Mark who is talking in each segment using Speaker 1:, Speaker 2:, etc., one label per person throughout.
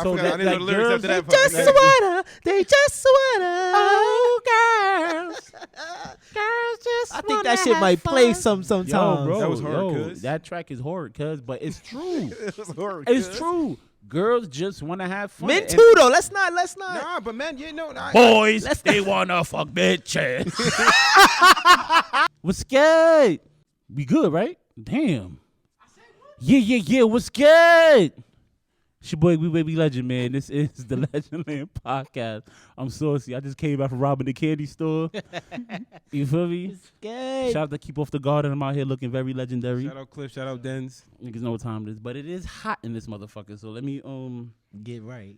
Speaker 1: So
Speaker 2: forgot. I didn't know the lyrics
Speaker 1: girls,
Speaker 2: after that
Speaker 3: They just wanna.
Speaker 1: oh, girls. Girls just
Speaker 3: I think that shit might play sometimes.
Speaker 1: Yo, bro,
Speaker 2: That was hard, cuz.
Speaker 1: that track is hard, cuz, but it's true.
Speaker 2: It was horrible.
Speaker 1: It's true. Girls just want to have fun.
Speaker 3: Men
Speaker 1: And
Speaker 3: too though. Let's not.
Speaker 2: Nah, but man,
Speaker 1: boys, they want to fuck bitches. What's good? We good, right? Damn. Yeah. What's good? It's your boy, We Baby Legend, man. This is the Legendland Podcast. I'm saucy. I just came back from robbing the candy store. You feel me?
Speaker 3: Good.
Speaker 1: Shout out to Keep Off the Garden. I'm out here looking very legendary.
Speaker 2: Shout out Cliff, shout out Dens.
Speaker 1: Niggas know what time it is, but it is hot in this motherfucker. So let me
Speaker 3: Get right.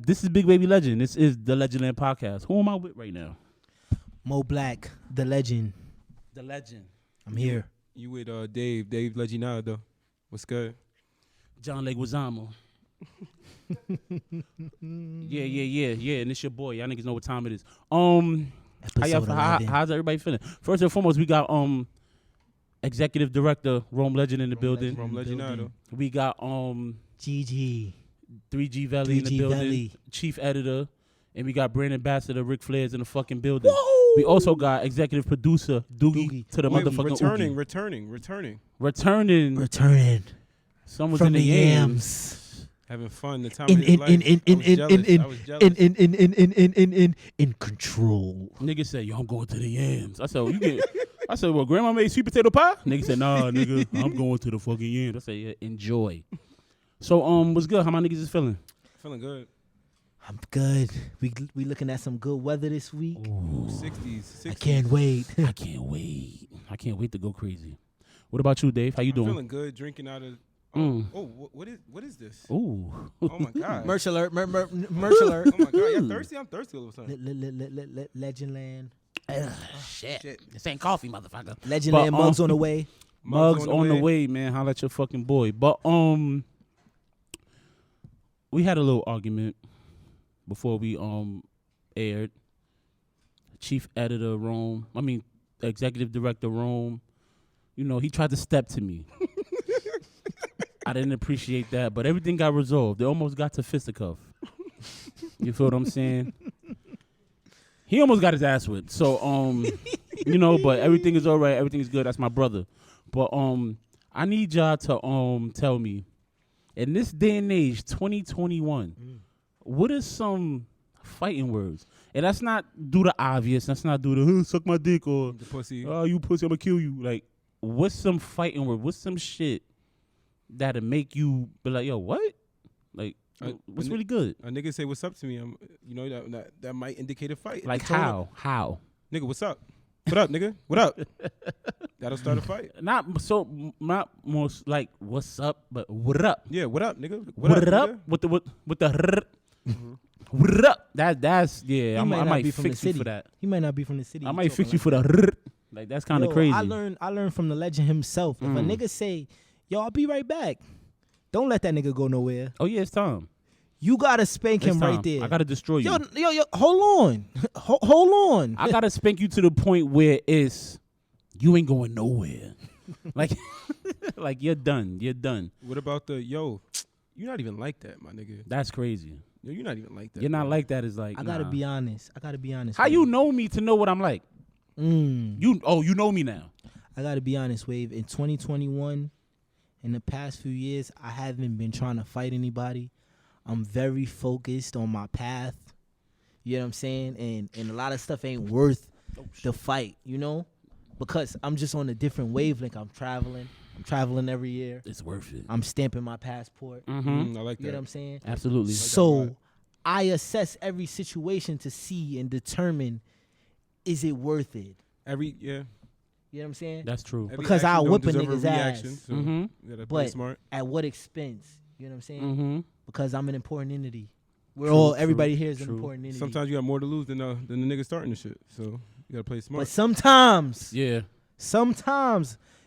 Speaker 1: This is Big Baby Legend. This is the Legendland Podcast. Who am I with right now?
Speaker 3: Mo Black, the legend.
Speaker 1: The Legend.
Speaker 3: I'm here.
Speaker 2: You with Dave Leginado. What's good?
Speaker 1: John Leguizamo. Yeah. And it's your boy. Y'all niggas know what time it is. How's everybody feeling? First and foremost, we got Executive Director Rome Legend in the building.
Speaker 2: From Leginado.
Speaker 1: We got
Speaker 3: GG.
Speaker 1: 3G Valley in the
Speaker 3: 3G
Speaker 1: building.
Speaker 3: Valley.
Speaker 1: Chief Editor. And we got brand ambassador Ric Flair's in the fucking building.
Speaker 3: Whoa!
Speaker 1: We also got executive producer Doogie to the
Speaker 2: Wait,
Speaker 1: motherfucking
Speaker 2: returning.
Speaker 1: Returning. Someone's
Speaker 3: From
Speaker 1: in
Speaker 3: the
Speaker 1: the
Speaker 3: yams.
Speaker 2: Having fun. The time of his life. I was jealous.
Speaker 3: In control.
Speaker 1: Nigga said, yo, I'm going to the yams. I said, well, well, grandma made sweet potato pie? Nigga said, nah, nigga, I'm going to the fucking yams. I said, yeah, enjoy. So, what's good? How my niggas is feeling?
Speaker 2: Feeling good.
Speaker 3: I'm good. We looking at some good weather this week.
Speaker 2: Ooh, 60s.
Speaker 3: I can't wait.
Speaker 1: I can't wait to go crazy. What about you, Dave? How you doing?
Speaker 2: Feeling good. Drinking out of. What is this?
Speaker 1: Ooh.
Speaker 2: Oh my god.
Speaker 3: Merch alert. Merch alert.
Speaker 2: Oh my god. Y'all thirsty? I'm thirsty all of a sudden.
Speaker 3: Legendland.
Speaker 1: Shit. This ain't coffee, motherfucker.
Speaker 3: Legendland mugs on the way.
Speaker 1: Mugs on the way, man. Holla at your fucking boy. But we had a little argument before we aired. Chief Editor Rome. Executive Director Rome. You know, he tried to step to me. I didn't appreciate that, but everything got resolved. They almost got to fisticuff. You feel what I'm saying? He almost got his ass whipped. So, you know, but everything is all right. Everything is good. That's my brother. But I need y'all to tell me, in this day and age, 2021, what are some fighting words? And that's not do the obvious. That's not do the suck my dick or
Speaker 2: The pussy.
Speaker 1: oh, you pussy, I'm gonna kill you. Like, what's some fighting word? What's some shit that'll make you be like, yo, what? Like, what's really good?
Speaker 2: A nigga say what's up to me. That might indicate a fight.
Speaker 1: Like
Speaker 2: Just tell him,
Speaker 1: how?
Speaker 2: nigga, what's up? What up, nigga? What up? That'll start a fight.
Speaker 1: Not most like what's up, but what up?
Speaker 2: Yeah, what up, nigga?
Speaker 1: What up?
Speaker 2: Nigga?
Speaker 1: With the what up? That's yeah. I might
Speaker 3: be from
Speaker 1: fix
Speaker 3: the
Speaker 1: you
Speaker 3: city.
Speaker 1: for that.
Speaker 3: He might not be from the city.
Speaker 1: I
Speaker 3: He
Speaker 1: might
Speaker 3: talking
Speaker 1: fix you
Speaker 3: like
Speaker 1: for
Speaker 3: that.
Speaker 1: the like. That's kind of
Speaker 3: Yo,
Speaker 1: crazy.
Speaker 3: I learned from the legend himself. If a nigga say, yo, I'll be right back, don't let that nigga go nowhere.
Speaker 1: Oh yeah, it's time.
Speaker 3: You gotta spank
Speaker 1: It's
Speaker 3: him
Speaker 1: time.
Speaker 3: right there.
Speaker 1: I gotta destroy you.
Speaker 3: Yo, hold on. Hold on.
Speaker 1: I gotta spank you to the point where it's you ain't going nowhere. like you're done. You're done.
Speaker 2: What about you're not even like that, my nigga.
Speaker 1: That's crazy.
Speaker 2: Yo, you're not even like that.
Speaker 1: You're not
Speaker 2: bro.
Speaker 1: like that. Is like
Speaker 3: I gotta
Speaker 1: nah.
Speaker 3: be honest.
Speaker 1: How you know me to know what I'm like?
Speaker 3: Mm.
Speaker 1: You know me now.
Speaker 3: I gotta be honest, Wave. In 2021, in the past few years, I haven't been trying to fight anybody. I'm very focused on my path. You know what I'm saying? And a lot of stuff ain't worth the fight, you know? Because I'm just on a different wavelength. I'm traveling every year.
Speaker 1: It's worth it.
Speaker 3: I'm stamping my passport.
Speaker 1: Mm-hmm.
Speaker 2: I like that.
Speaker 3: You know what I'm saying?
Speaker 1: Absolutely.
Speaker 3: So I assess every situation to see and determine, is it worth it?
Speaker 2: Yeah.
Speaker 3: You know what I'm saying?
Speaker 1: That's true.
Speaker 2: Every
Speaker 3: Because
Speaker 2: action
Speaker 3: I'll
Speaker 2: don't
Speaker 3: whip a
Speaker 2: deserve
Speaker 3: nigga's
Speaker 2: reaction,
Speaker 3: ass.
Speaker 2: So
Speaker 1: Mhm.
Speaker 2: you gotta play
Speaker 3: But
Speaker 2: smart.
Speaker 3: at what expense? You know what I'm saying?
Speaker 1: Mm-hmm.
Speaker 3: Because I'm an important entity.
Speaker 1: True,
Speaker 3: Everybody here is an
Speaker 1: true.
Speaker 3: important entity.
Speaker 2: Sometimes you got more to lose than the nigga starting the shit. So you gotta play smart.
Speaker 3: But sometimes
Speaker 1: Yeah.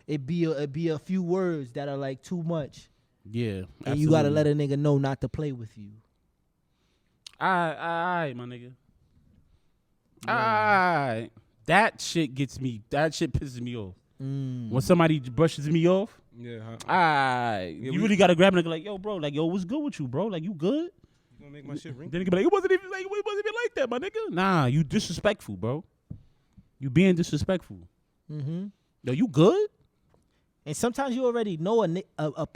Speaker 3: it be a few words that are like too much.
Speaker 1: Yeah.
Speaker 3: And you gotta let a nigga know not to play with you.
Speaker 1: Alright, my nigga. Alright. That shit pisses me off. When somebody brushes me off,
Speaker 2: Yeah.
Speaker 1: you
Speaker 2: we-
Speaker 1: really gotta grab a nigga like, yo, bro, like, yo, what's good with you, bro? Like, you good?
Speaker 2: You gonna make my shit ring?
Speaker 1: Then nigga be like, it wasn't even like that, my nigga. Nah, you disrespectful, bro. You being disrespectful.
Speaker 3: Mm-hmm.
Speaker 1: Yo, you good?
Speaker 3: And sometimes you already know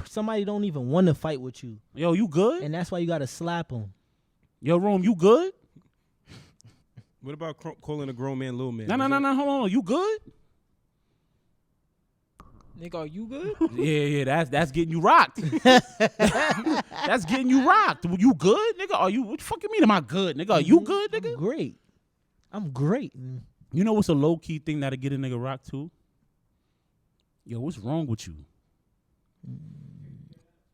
Speaker 3: somebody don't even want to fight with you,
Speaker 1: Yo, you good?
Speaker 3: and that's why you gotta slap them.
Speaker 1: Yo, Rome, you good?
Speaker 2: What about calling a grown man little man?
Speaker 1: No, hold on. You good?
Speaker 4: Nigga, are you good?
Speaker 1: Yeah, that's getting you rocked. That's getting you rocked. You good, nigga? Are you? What the fuck you mean? Am I good, nigga? Are you good, nigga?
Speaker 3: I'm great.
Speaker 1: You know what's a low key thing that'll get a nigga rocked too? Yo, what's wrong with you?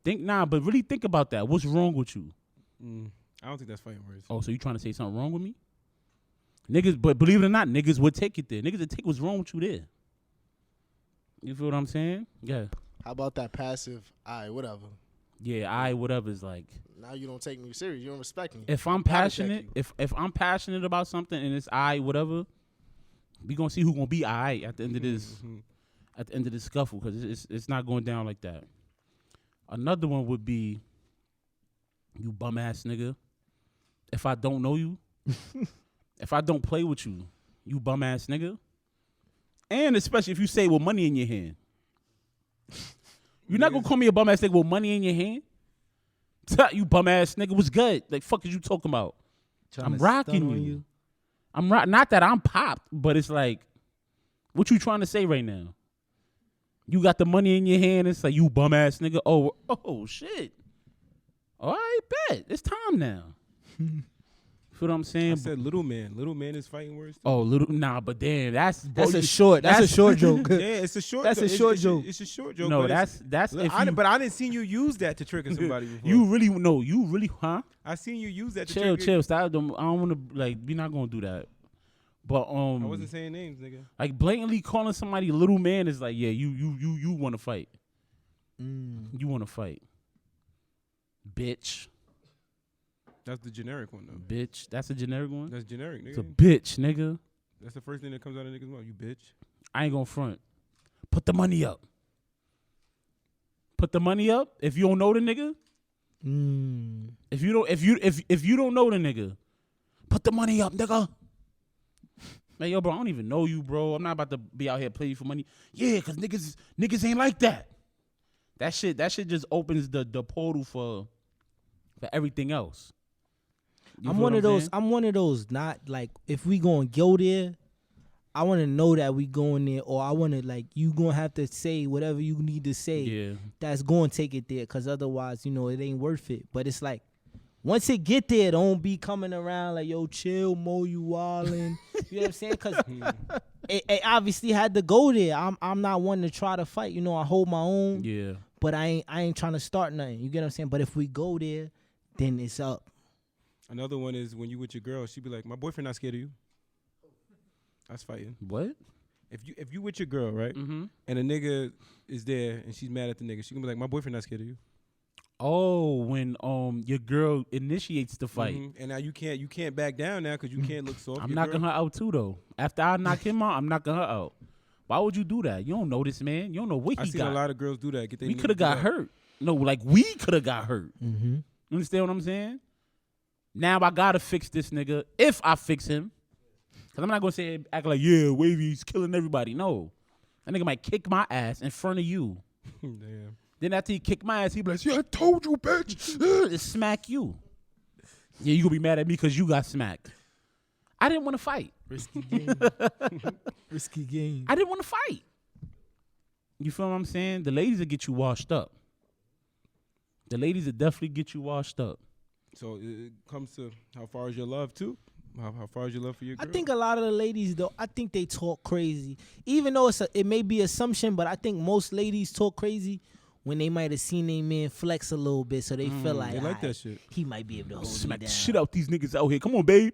Speaker 1: But really think about that. What's wrong with you?
Speaker 2: I don't think that's fighting words.
Speaker 1: Oh, so you trying to say something wrong with me? Niggas, but believe it or not, niggas would take it there. Niggas would take what's wrong with you there. You feel what I'm saying? Yeah.
Speaker 5: How about that passive? Whatever.
Speaker 1: Yeah, whatever is like.
Speaker 5: Now you don't take me serious. You don't respect me.
Speaker 1: If I'm
Speaker 5: Gotta check
Speaker 1: passionate,
Speaker 5: you.
Speaker 1: if I'm passionate about something and it's whatever, we gonna see who gonna be at the end of this. At the end of the scuffle, because it's not going down like that. Another one would be, you bum ass nigga. If I don't know you, if I don't play with you, you bum ass nigga. And especially if you say with money in your hand. You're not gonna call me a bum ass nigga with money in your hand. You bum ass nigga, what's good? Like, fuck is you talking about? I'm rocking you. Not that I'm popped, but it's like, what you trying to say right now? You got the money in your hand. It's like, you bum ass nigga. Oh shit. All right, bet. It's time now. Feel what I'm saying?
Speaker 2: I said little man. Little man is fighting words. Too.
Speaker 1: Oh, but damn, that's
Speaker 3: a short joke.
Speaker 2: Yeah, it's a short.
Speaker 3: That's a short joke.
Speaker 2: It's a short joke.
Speaker 1: No,
Speaker 2: but
Speaker 1: that's. If
Speaker 2: but I didn't see you use that to trigger somebody before.
Speaker 1: You really, huh?
Speaker 2: I seen you use that to
Speaker 1: Chill.
Speaker 2: trigger.
Speaker 1: Stop. I don't want to like. We're not gonna do that. But
Speaker 2: I wasn't saying names, nigga.
Speaker 1: like blatantly calling somebody little man is like, yeah, you want to fight. You want to fight, bitch.
Speaker 2: That's the generic one though.
Speaker 1: Bitch, that's a generic one.
Speaker 2: That's generic, nigga.
Speaker 1: It's a bitch, nigga.
Speaker 2: That's the first thing that comes out of niggas' mouth. You bitch.
Speaker 1: I ain't gonna front. Put the money up. Put the money up. If you don't know the nigga, if you don't know the nigga, put the money up, nigga. Man, yo, bro, I don't even know you, bro. I'm not about to be out here playing for money. Yeah, cause niggas ain't like that. That shit just opens the portal for everything else. You
Speaker 3: I'm
Speaker 1: feel
Speaker 3: one
Speaker 1: what
Speaker 3: of those.
Speaker 1: saying?
Speaker 3: I'm one of those. Not like if we gonna go there, I want to know that we going there, or I want to like you gonna have to say whatever you need to say.
Speaker 1: Yeah.
Speaker 3: That's going to take it there, cause otherwise, it ain't worth it. But it's like once it get there, don't be coming around like yo, chill, Mo, you wildin'. You know what I'm saying? Cause it obviously had to go there. I'm not one to try to fight. I hold my own.
Speaker 1: Yeah.
Speaker 3: But I ain't trying to start nothing. You get what I'm saying? But if we go there, then it's up.
Speaker 2: Another one is when you with your girl, she be like, "My boyfriend not scared of you." That's fighting.
Speaker 1: What?
Speaker 2: If you with your girl, right, and a nigga is there and she's mad at the nigga, she gonna be like, "My boyfriend not scared of you."
Speaker 1: Oh, when your girl initiates the fight.
Speaker 2: And now you can't back down now because you can't look soft.
Speaker 1: I'm
Speaker 2: Your
Speaker 1: knocking
Speaker 2: girl-
Speaker 1: her out too though. After I knock him out, I'm knocking her out. Why would you do that? You don't know this man. You don't know what
Speaker 2: I
Speaker 1: he
Speaker 2: seen
Speaker 1: got.
Speaker 2: a lot of girls do that.
Speaker 1: We could have got hurt. No, like we could have got hurt.
Speaker 3: Mm-hmm.
Speaker 1: You understand what I'm saying? Now I gotta fix this nigga. If I fix him, cause I'm not gonna say act like Wavy's killing everybody. No, that nigga might kick my ass in front of you.
Speaker 2: Damn.
Speaker 1: Then after he kick my ass, he be like, "Yeah, I told you, bitch." Just smack you. Yeah, you gonna be mad at me because you got smacked. I didn't want to fight.
Speaker 3: Risky game. Risky game.
Speaker 1: I didn't want to fight. You feel what I'm saying? The ladies will get you washed up. The ladies will definitely get you washed up.
Speaker 2: So it comes to how far is your love too? How far is your love for your
Speaker 3: I
Speaker 2: girl?
Speaker 3: think a lot of the ladies, though, I think they talk crazy. Even though it may be assumption, but I think most ladies talk crazy when they might have seen their man flex a little bit, so they feel like,
Speaker 2: they like that
Speaker 3: "Alright,
Speaker 2: shit.
Speaker 3: he might be able to hold
Speaker 1: Smack
Speaker 3: me
Speaker 1: the
Speaker 3: down."
Speaker 1: shit out these niggas out here. Come on, babe.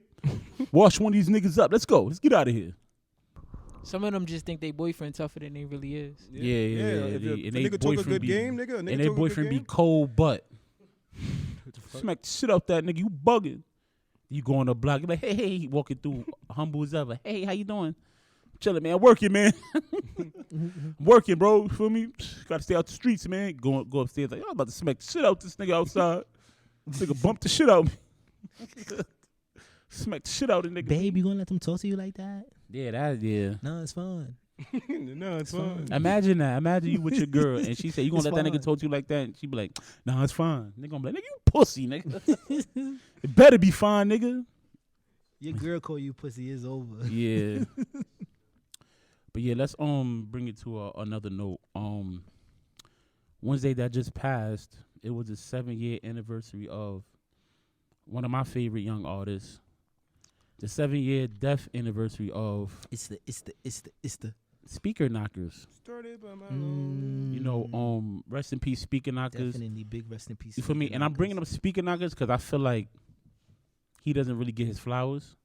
Speaker 1: Wash one of these niggas up. Let's go. Let's get out of here.
Speaker 4: Some of them just think they boyfriend tougher than they really is.
Speaker 1: Yeah.
Speaker 2: If
Speaker 1: And
Speaker 2: a
Speaker 1: they
Speaker 2: nigga talk a
Speaker 1: boyfriend
Speaker 2: good
Speaker 1: be-
Speaker 2: game, nigga.
Speaker 1: And their boyfriend be cold butt. Smack the shit out that nigga. You bugging. You go on the block. You like, hey, walking through humble as ever. Hey, how you doing? chilling, man. Working, man. Working, bro. You feel me? Gotta stay out the streets, man. Go upstairs. Like, I was about to smack the shit out this nigga outside. This nigga bumped the shit out of me. Smack the shit out of the nigga.
Speaker 3: Babe, you gonna let them talk to you like that?
Speaker 1: Yeah.
Speaker 3: No, it's fun.
Speaker 2: No, it's fine.
Speaker 1: Imagine that. Imagine you with your girl and she say, you gonna
Speaker 3: It's
Speaker 1: let that nigga
Speaker 3: fine.
Speaker 1: talk to you like that? And she be like, nah, it's fine. Nigga gonna be like, nigga, you pussy, nigga. It better be fine, nigga.
Speaker 3: Your girl call you pussy is over.
Speaker 1: Yeah. But yeah, let's bring it to another note. Wednesday that just passed, it was the 7-year anniversary of one of my favorite young artists. The 7-year death anniversary of
Speaker 3: It's the
Speaker 1: Speaker Knockers.
Speaker 2: Started by my
Speaker 1: You know, rest in peace, Speaker Knockers.
Speaker 3: definitely big rest in peace.
Speaker 1: You feel me?
Speaker 3: Speaker
Speaker 1: And I'm bringing
Speaker 3: Knockers.
Speaker 1: up Speaker Knockers because I feel like he doesn't really get his flowers.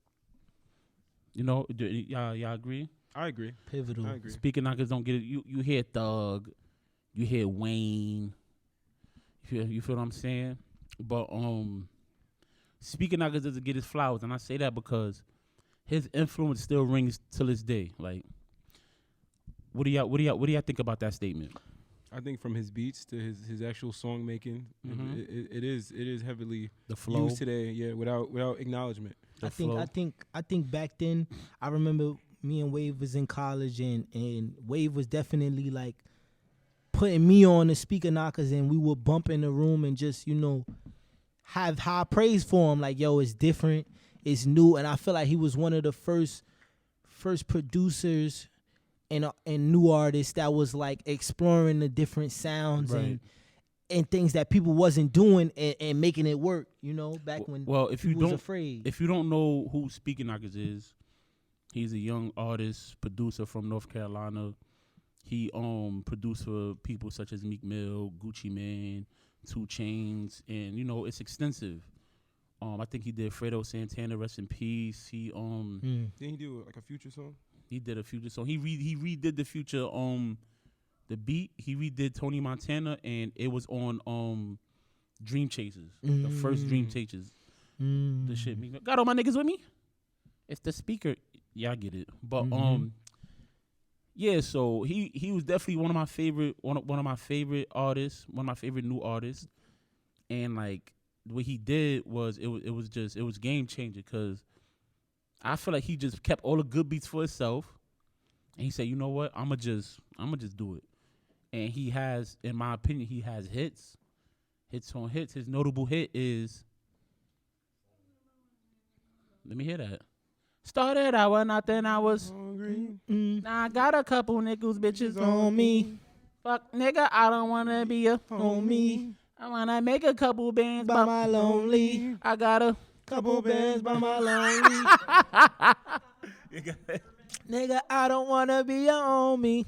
Speaker 1: You know, y'all agree?
Speaker 2: I agree.
Speaker 3: Pivotal.
Speaker 2: I agree.
Speaker 1: Speaker Knockers don't get it. You hear Thug, you hear Wayne. You feel what I'm saying? But Speaker Knockers doesn't get his flowers, and I say that because his influence still rings till this day. Like, what do y'all think about that statement?
Speaker 2: I think from his beats to his actual song making,
Speaker 1: Mhm.
Speaker 2: it is heavily
Speaker 1: The flow,
Speaker 2: used today. Yeah, without acknowledgement.
Speaker 1: the
Speaker 3: I
Speaker 1: flow.
Speaker 3: think back then, I remember me and Wave was in college, and Wave was definitely like putting me on the Speaker Knockers, and we would bump in the room and just, you know, have high praise for him. Like, yo, it's different, it's new, and I feel like he was one of the first producers and new artists that was like exploring the different sounds
Speaker 1: Right.
Speaker 3: and things that people wasn't doing and making it work. You know, back when
Speaker 1: Well, if you
Speaker 3: people was
Speaker 1: don't
Speaker 3: afraid.
Speaker 1: If you don't know who Speaker Knockers is, he's a young artist, producer from North Carolina. He produced for people such as Meek Mill, Gucci Mane, 2 Chainz, and you know it's extensive. I think he did Fredo Santana, rest in peace. He
Speaker 2: Didn't he do like a Future song?
Speaker 1: he did a Future song. He redid the Future the beat. He redid Tony Montana, and it was on Dream Chasers, the first Dream Chasers. The shit. Meek Mill. Got all my niggas with me. It's the speaker. Yeah, I get it. But yeah. So he was definitely one of my favorite artists, one of my favorite new artists, and like what he did was it was game changer because I feel like he just kept all the good beats for himself, and he said, you know what, I'ma just do it, and he has, in my opinion, he has hits on hits. His notable hit is, let me hear that. Started out with nothing, I was
Speaker 2: Hungry.
Speaker 1: now I got a couple niggas bitches on me. Fuck nigga, I don't wanna be a
Speaker 3: homie.
Speaker 1: I wanna make a couple bands
Speaker 3: By my lonely,
Speaker 1: I got a
Speaker 3: couple bands by my lonely. Nigga, I don't wanna be your homie.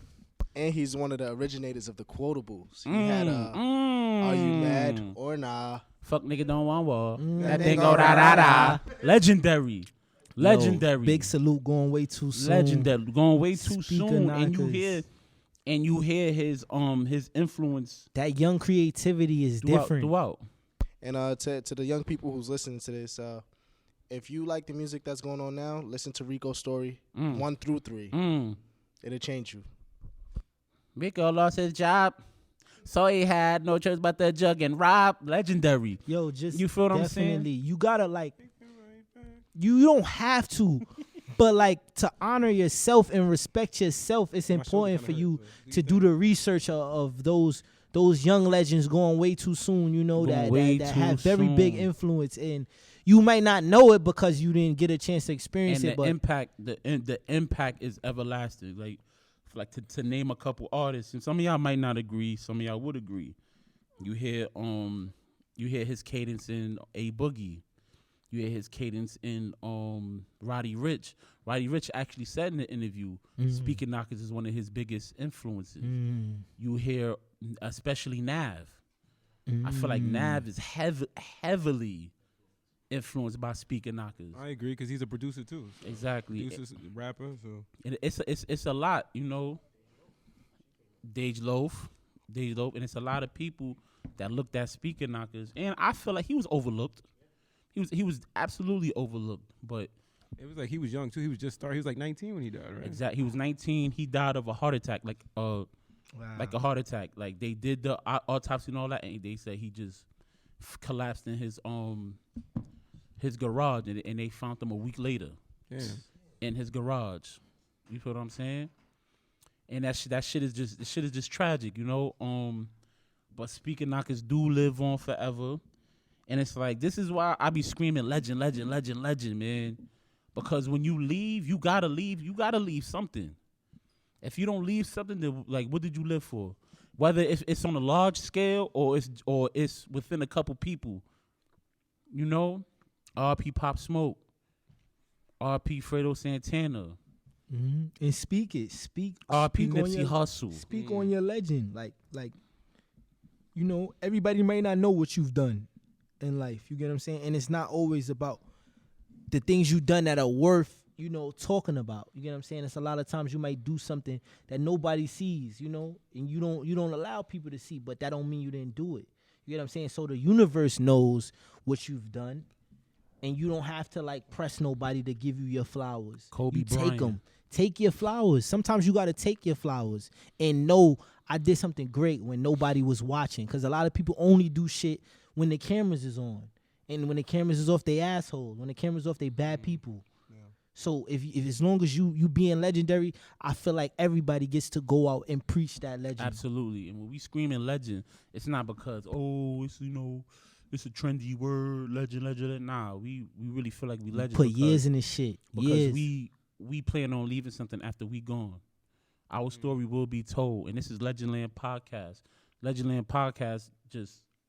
Speaker 5: And he's one of the originators of the quotables. He had Are You Mad or Nah?
Speaker 1: Fuck nigga don't want war. That
Speaker 5: That
Speaker 1: thing
Speaker 5: thing
Speaker 1: go
Speaker 5: go
Speaker 1: da da
Speaker 5: da-da-da.
Speaker 1: da. Legendary.
Speaker 3: Yo, big salute going way too soon.
Speaker 1: Legendary. Going way too
Speaker 3: Speaker
Speaker 1: soon.
Speaker 3: Knockers.
Speaker 1: And you hear his influence
Speaker 3: That young creativity is different.
Speaker 1: throughout.
Speaker 5: And to the young people who's listening to this, if you like the music that's going on now, listen to Rico's story 1 through 3. It'll change you.
Speaker 1: Rico lost his job, so he had no choice but to jug and rob. Legendary.
Speaker 3: Yo, just
Speaker 1: You feel what I'm saying?
Speaker 3: definitely. You gotta like. You don't have to, but like to honor yourself and respect yourself, it's important for you to do the research of those young legends going way too soon. You know
Speaker 1: Going way
Speaker 3: that
Speaker 1: too
Speaker 3: have very big
Speaker 1: soon.
Speaker 3: influence, and you might not know it because you didn't get a chance to experience
Speaker 1: And
Speaker 3: it. But
Speaker 1: the impact is everlasting. Like to name a couple artists, and some of y'all might not agree, some of y'all would agree. You hear his cadence in A Boogie. You hear his cadence in Roddy Ricch. Roddy Ricch actually said in the interview, Speaker Knockers is one of his biggest influences. You hear especially Nav. I feel like Nav is heavily influenced by Speaker Knockers.
Speaker 2: I agree because he's a producer too.
Speaker 1: Exactly.
Speaker 2: Producer, rapper. So
Speaker 1: It's a lot, you know. Dej Loaf, and it's a lot of people that looked at Speaker Knockers, and I feel like he was overlooked. He was absolutely overlooked, but
Speaker 2: It was like he was young too. He was just started. He was like 19 when he died, right?
Speaker 1: Exactly. He was 19. He died of a heart attack, like a heart attack. Like they did the autopsy and all that, and they said he just collapsed in his garage, and they found him a week later.
Speaker 2: Damn.
Speaker 1: In his garage. You feel what I'm saying? And that shit is just tragic, you know. But speaker knockers do live on forever, and it's like this is why I be screaming legend, legend, legend, legend, man. Because when you leave, you gotta leave. You gotta leave something. If you don't leave something, then like, what did you live for? Whether it's on a large scale or it's within a couple people. You know, R.P. Pop Smoke, R.P. Fredo Santana.
Speaker 3: Mm-hmm. And speak
Speaker 1: R.P.
Speaker 3: speak
Speaker 1: Nipsey Hussle.
Speaker 3: Speak on your legend. Like, you know, everybody may not know what you've done in life. You get what I'm saying? And it's not always about the things you've done that are worth, you know, talking about. You get what I'm saying? It's a lot of times you might do something that nobody sees, you know, and you don't allow people to see, but that don't mean you didn't do it. You get what I'm saying? So the universe knows what you've done, and you don't have to like press nobody to give you your flowers.
Speaker 1: Kobe
Speaker 3: you
Speaker 1: Bryant.
Speaker 3: take them. Take your flowers. Sometimes you got to take your flowers and know I did something great when nobody was watching, because a lot of people only do shit when the cameras is on. And when the cameras is off, they assholes. When the cameras off, they bad people. Yeah. So if as long as you being legendary, I feel like everybody gets to go out and preach that legend.
Speaker 1: Absolutely. And when we screaming legend, it's not because it's it's a trendy word, legend. Nah, we really feel like we legend.
Speaker 3: Put years in this shit.
Speaker 1: Because
Speaker 3: years.
Speaker 1: we plan on leaving something after we gone. Our story will be told, and this is Legendland Podcast. Legendland Podcast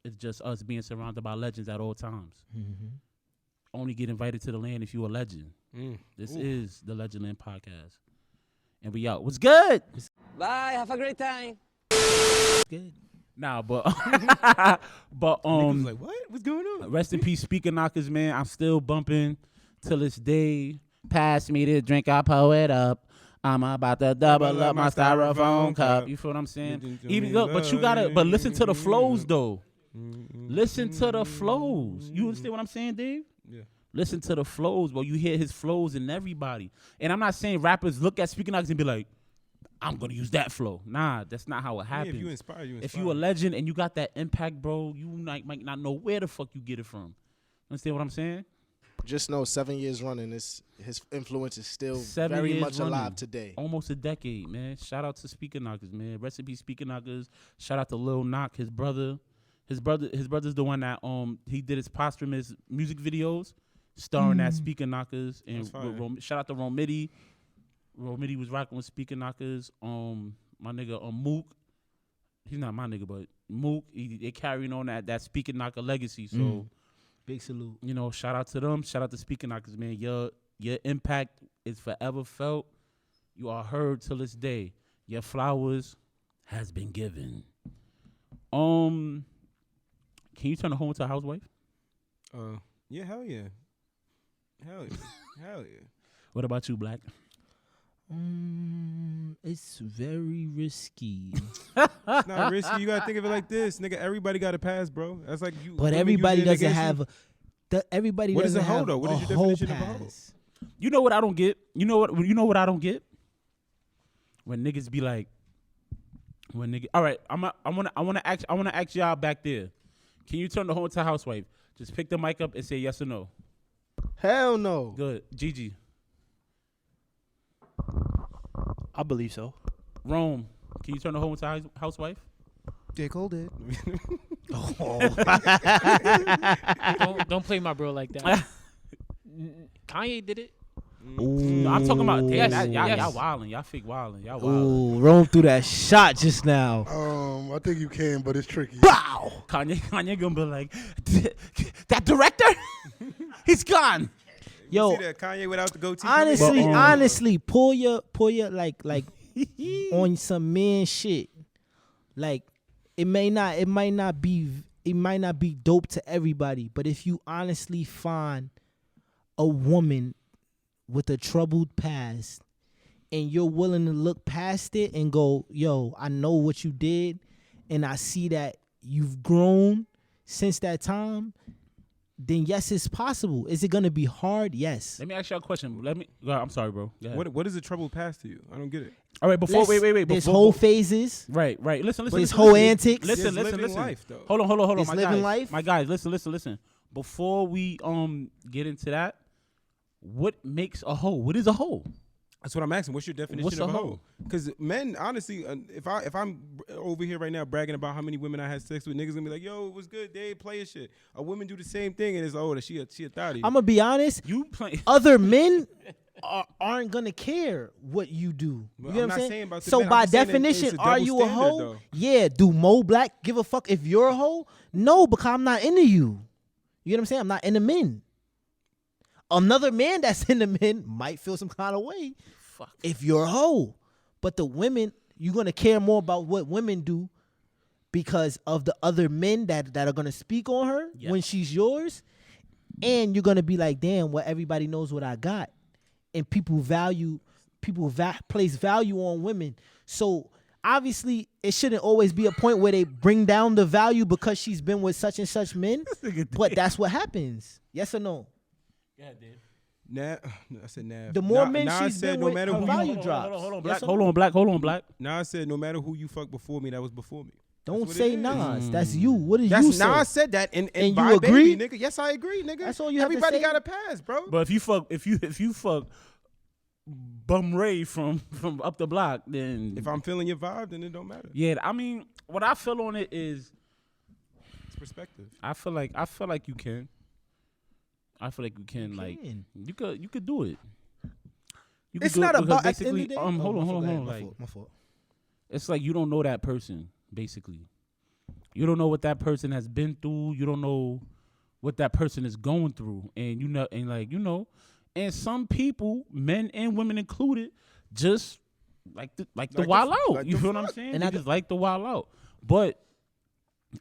Speaker 1: it's just us being surrounded by legends at all times.
Speaker 3: Mm-hmm.
Speaker 1: Only get invited to the land if you a legend. This is the Legendland Podcast. And we out. What's good?
Speaker 6: Bye. Have a great time.
Speaker 3: Good.
Speaker 1: Nah, but
Speaker 2: Niggas like, what? What's going on?
Speaker 1: rest in peace, speaker knockers, man. I'm still bumping till this day. Pass me the drink, I pour it up. I'm about to double up my styrofoam cup. You feel what I'm saying? But listen to the flows though. Listen to the flows. You understand what I'm saying, Dave?
Speaker 2: Yeah.
Speaker 1: Listen to the flows, bro. You hear his flows in everybody. And I'm not saying rappers look at speaker knockers and be like, I'm gonna use that flow. Nah, that's not how it happens.
Speaker 2: Yeah, if you inspire, you inspire.
Speaker 1: If you a legend and you got that impact, bro, you might not know where the fuck you get it from. Understand what I'm saying?
Speaker 5: Just know 7 years running, his influence is still
Speaker 1: 7
Speaker 5: very
Speaker 1: years
Speaker 5: much
Speaker 1: running.
Speaker 5: alive today.
Speaker 1: Almost a decade, man. Shout out to Speaker Knockers, man. Rest in peace, Speaker Knockers. Shout out to Lil Knock, his brother. His brother's the one that he did his posthumous music videos, starring at Speaker Knockers. And shout out to Romidi. Romidi was rocking with Speaker Knockers. My nigga Mook. He's not my nigga, but Mook. They carrying on that Speaker Knocker legacy. So.
Speaker 3: Big salute.
Speaker 1: You know, shout out to them. Shout out to Speaker Knockers, man. Your impact is forever felt. You are heard till this day. Your flowers has been given. Can you turn a hoe into a housewife?
Speaker 2: Yeah, hell yeah. Hell yeah. Hell yeah.
Speaker 1: What about you, Black?
Speaker 3: It's very risky.
Speaker 2: It's not risky. You gotta think of it like this, nigga. Everybody got a pass, bro. That's like you.
Speaker 3: But everybody doesn't have. Everybody
Speaker 2: what
Speaker 3: doesn't
Speaker 2: is a hoe
Speaker 3: have
Speaker 2: though? What is
Speaker 3: a
Speaker 2: your
Speaker 3: whole
Speaker 2: definition of a hoe?
Speaker 3: pass.
Speaker 1: You know what I don't get? You know what I don't get? When niggas be like, all right, I wanna ask y'all back there. Can you turn the hoe into a housewife? Just pick the mic up and say yes or no.
Speaker 5: Hell no.
Speaker 1: Good. Gigi.
Speaker 7: I believe so.
Speaker 1: Rome. Can you turn the hoe into a housewife?
Speaker 7: J. Cole did.
Speaker 4: Don't play my bro like that. Kanye did it.
Speaker 1: No, I'm talking about
Speaker 4: Yes,
Speaker 1: y'all
Speaker 4: yes.
Speaker 1: wilding. Y'all fake wilding. Y'all
Speaker 3: Ooh,
Speaker 1: wilding.
Speaker 3: Rome threw that shot just now.
Speaker 8: I think you can, but it's tricky.
Speaker 3: Bow.
Speaker 1: Kanye gonna be like, that director? He's gone.
Speaker 3: Yo,
Speaker 2: See that Kanye without the goatee?
Speaker 3: honestly, pull your like on some man shit. Like it might not be dope to everybody, but if you honestly find a woman with a troubled past and you're willing to look past it and go, yo, I know what you did and I see that you've grown since that time, then yes, it's possible. Is it gonna be hard? Yes.
Speaker 1: Let me ask you a question. I'm sorry, bro. Go ahead.
Speaker 2: What is a troubled past to you? I don't get it.
Speaker 1: All right, before wait.
Speaker 3: There's
Speaker 1: Before,
Speaker 3: whole phases.
Speaker 1: Right. Listen.
Speaker 3: There's whole antics.
Speaker 1: Listen.
Speaker 2: Living life, though.
Speaker 1: Hold on.
Speaker 3: It's
Speaker 1: My
Speaker 3: living
Speaker 1: guys,
Speaker 3: life.
Speaker 1: My guys, listen. Before we get into that, what makes a hoe? What is a hoe?
Speaker 2: That's what I'm asking. What's your definition
Speaker 1: What's
Speaker 2: of
Speaker 1: a
Speaker 2: a
Speaker 1: hoe?
Speaker 2: hoe? Because men, honestly, if I'm over here right now bragging about how many women I had sex with, niggas gonna be like, "Yo, it was good. They player shit." A woman do the same thing, and it's she a thotty.
Speaker 3: I'm gonna be honest.
Speaker 1: You play.
Speaker 3: Other men aren't gonna care what you do. You
Speaker 2: Well,
Speaker 3: know
Speaker 2: I'm
Speaker 3: what I'm
Speaker 2: not
Speaker 3: saying?
Speaker 2: saying about the
Speaker 3: So
Speaker 2: men. I'm
Speaker 3: by
Speaker 2: just saying that
Speaker 3: definition,
Speaker 2: it's a
Speaker 3: are
Speaker 2: double
Speaker 3: you a
Speaker 2: standard,
Speaker 3: hoe?
Speaker 2: though.
Speaker 3: Yeah. Do Mo Black give a fuck if you're a hoe? No, because I'm not into you. You know what I'm saying? I'm not into men. Another man that's into men might feel some kind of way if you're a hoe. But the women, you're gonna care more about what women do because of the other men that are gonna speak on her when she's yours. And you're gonna be like, damn, well, everybody knows what I got. And people place value on women. So obviously it shouldn't always be a point where they bring down the value because she's been with such and such men. But that's what happens. Yes or no?
Speaker 1: Yeah, dude.
Speaker 2: I said nah.
Speaker 3: The more men
Speaker 2: I
Speaker 3: she's
Speaker 2: said
Speaker 3: been
Speaker 2: no
Speaker 3: with,
Speaker 2: matter
Speaker 3: her
Speaker 2: who
Speaker 3: value
Speaker 2: you
Speaker 3: drops.
Speaker 1: Hold on,
Speaker 3: Yes
Speaker 1: Black.
Speaker 3: or
Speaker 1: Hold
Speaker 3: no?
Speaker 1: on, Black.
Speaker 2: Nah, I said no matter who you fuck before me, that was before me.
Speaker 3: Don't
Speaker 2: what
Speaker 3: say
Speaker 2: it is.
Speaker 3: Nas. That's you. What did
Speaker 2: That's
Speaker 3: you say?
Speaker 2: Nas said that, and
Speaker 3: you
Speaker 2: by
Speaker 3: agree?
Speaker 2: baby, nigga. Yes, I agree, nigga.
Speaker 3: That's all you have to
Speaker 2: Everybody
Speaker 3: say?
Speaker 2: got a pass, bro.
Speaker 1: But if you fuck Bum Ray from up the block, then
Speaker 2: If I'm feeling your vibe, then it don't matter.
Speaker 1: yeah, I mean, what I feel on it is,
Speaker 2: It's perspective.
Speaker 1: I feel like you can. I feel like you can. Like you could do it. You could
Speaker 3: It's
Speaker 1: do
Speaker 3: not
Speaker 1: it because
Speaker 3: about at the end of
Speaker 1: basically.
Speaker 3: the day.
Speaker 1: Hold on.
Speaker 3: My
Speaker 1: Like
Speaker 3: fault, my fault.
Speaker 1: it's like you don't know that person. Basically, you don't know what that person has been through. You don't know what that person is going through, and and some people, men and women included, just like the wild out.
Speaker 2: like
Speaker 1: You
Speaker 2: the
Speaker 1: feel what I'm
Speaker 2: fuck.
Speaker 1: saying?
Speaker 3: And
Speaker 1: They
Speaker 3: I
Speaker 1: just like the wild out. But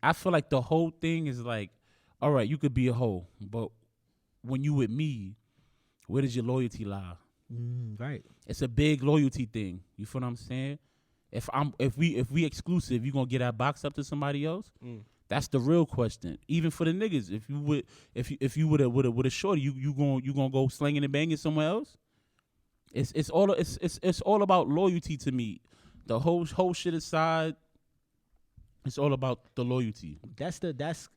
Speaker 1: I feel like the whole thing is like, all right, you could be a hoe, but when you with me, where does your loyalty lie?
Speaker 3: Right.
Speaker 1: It's a big loyalty thing. You feel what I'm saying? If we exclusive, you gonna get that box up to somebody else? That's the real question. Even for the niggas, if you would have shorty, you gonna go slinging and banging somewhere else? It's all about loyalty to me. The whole shit aside, it's all about the loyalty.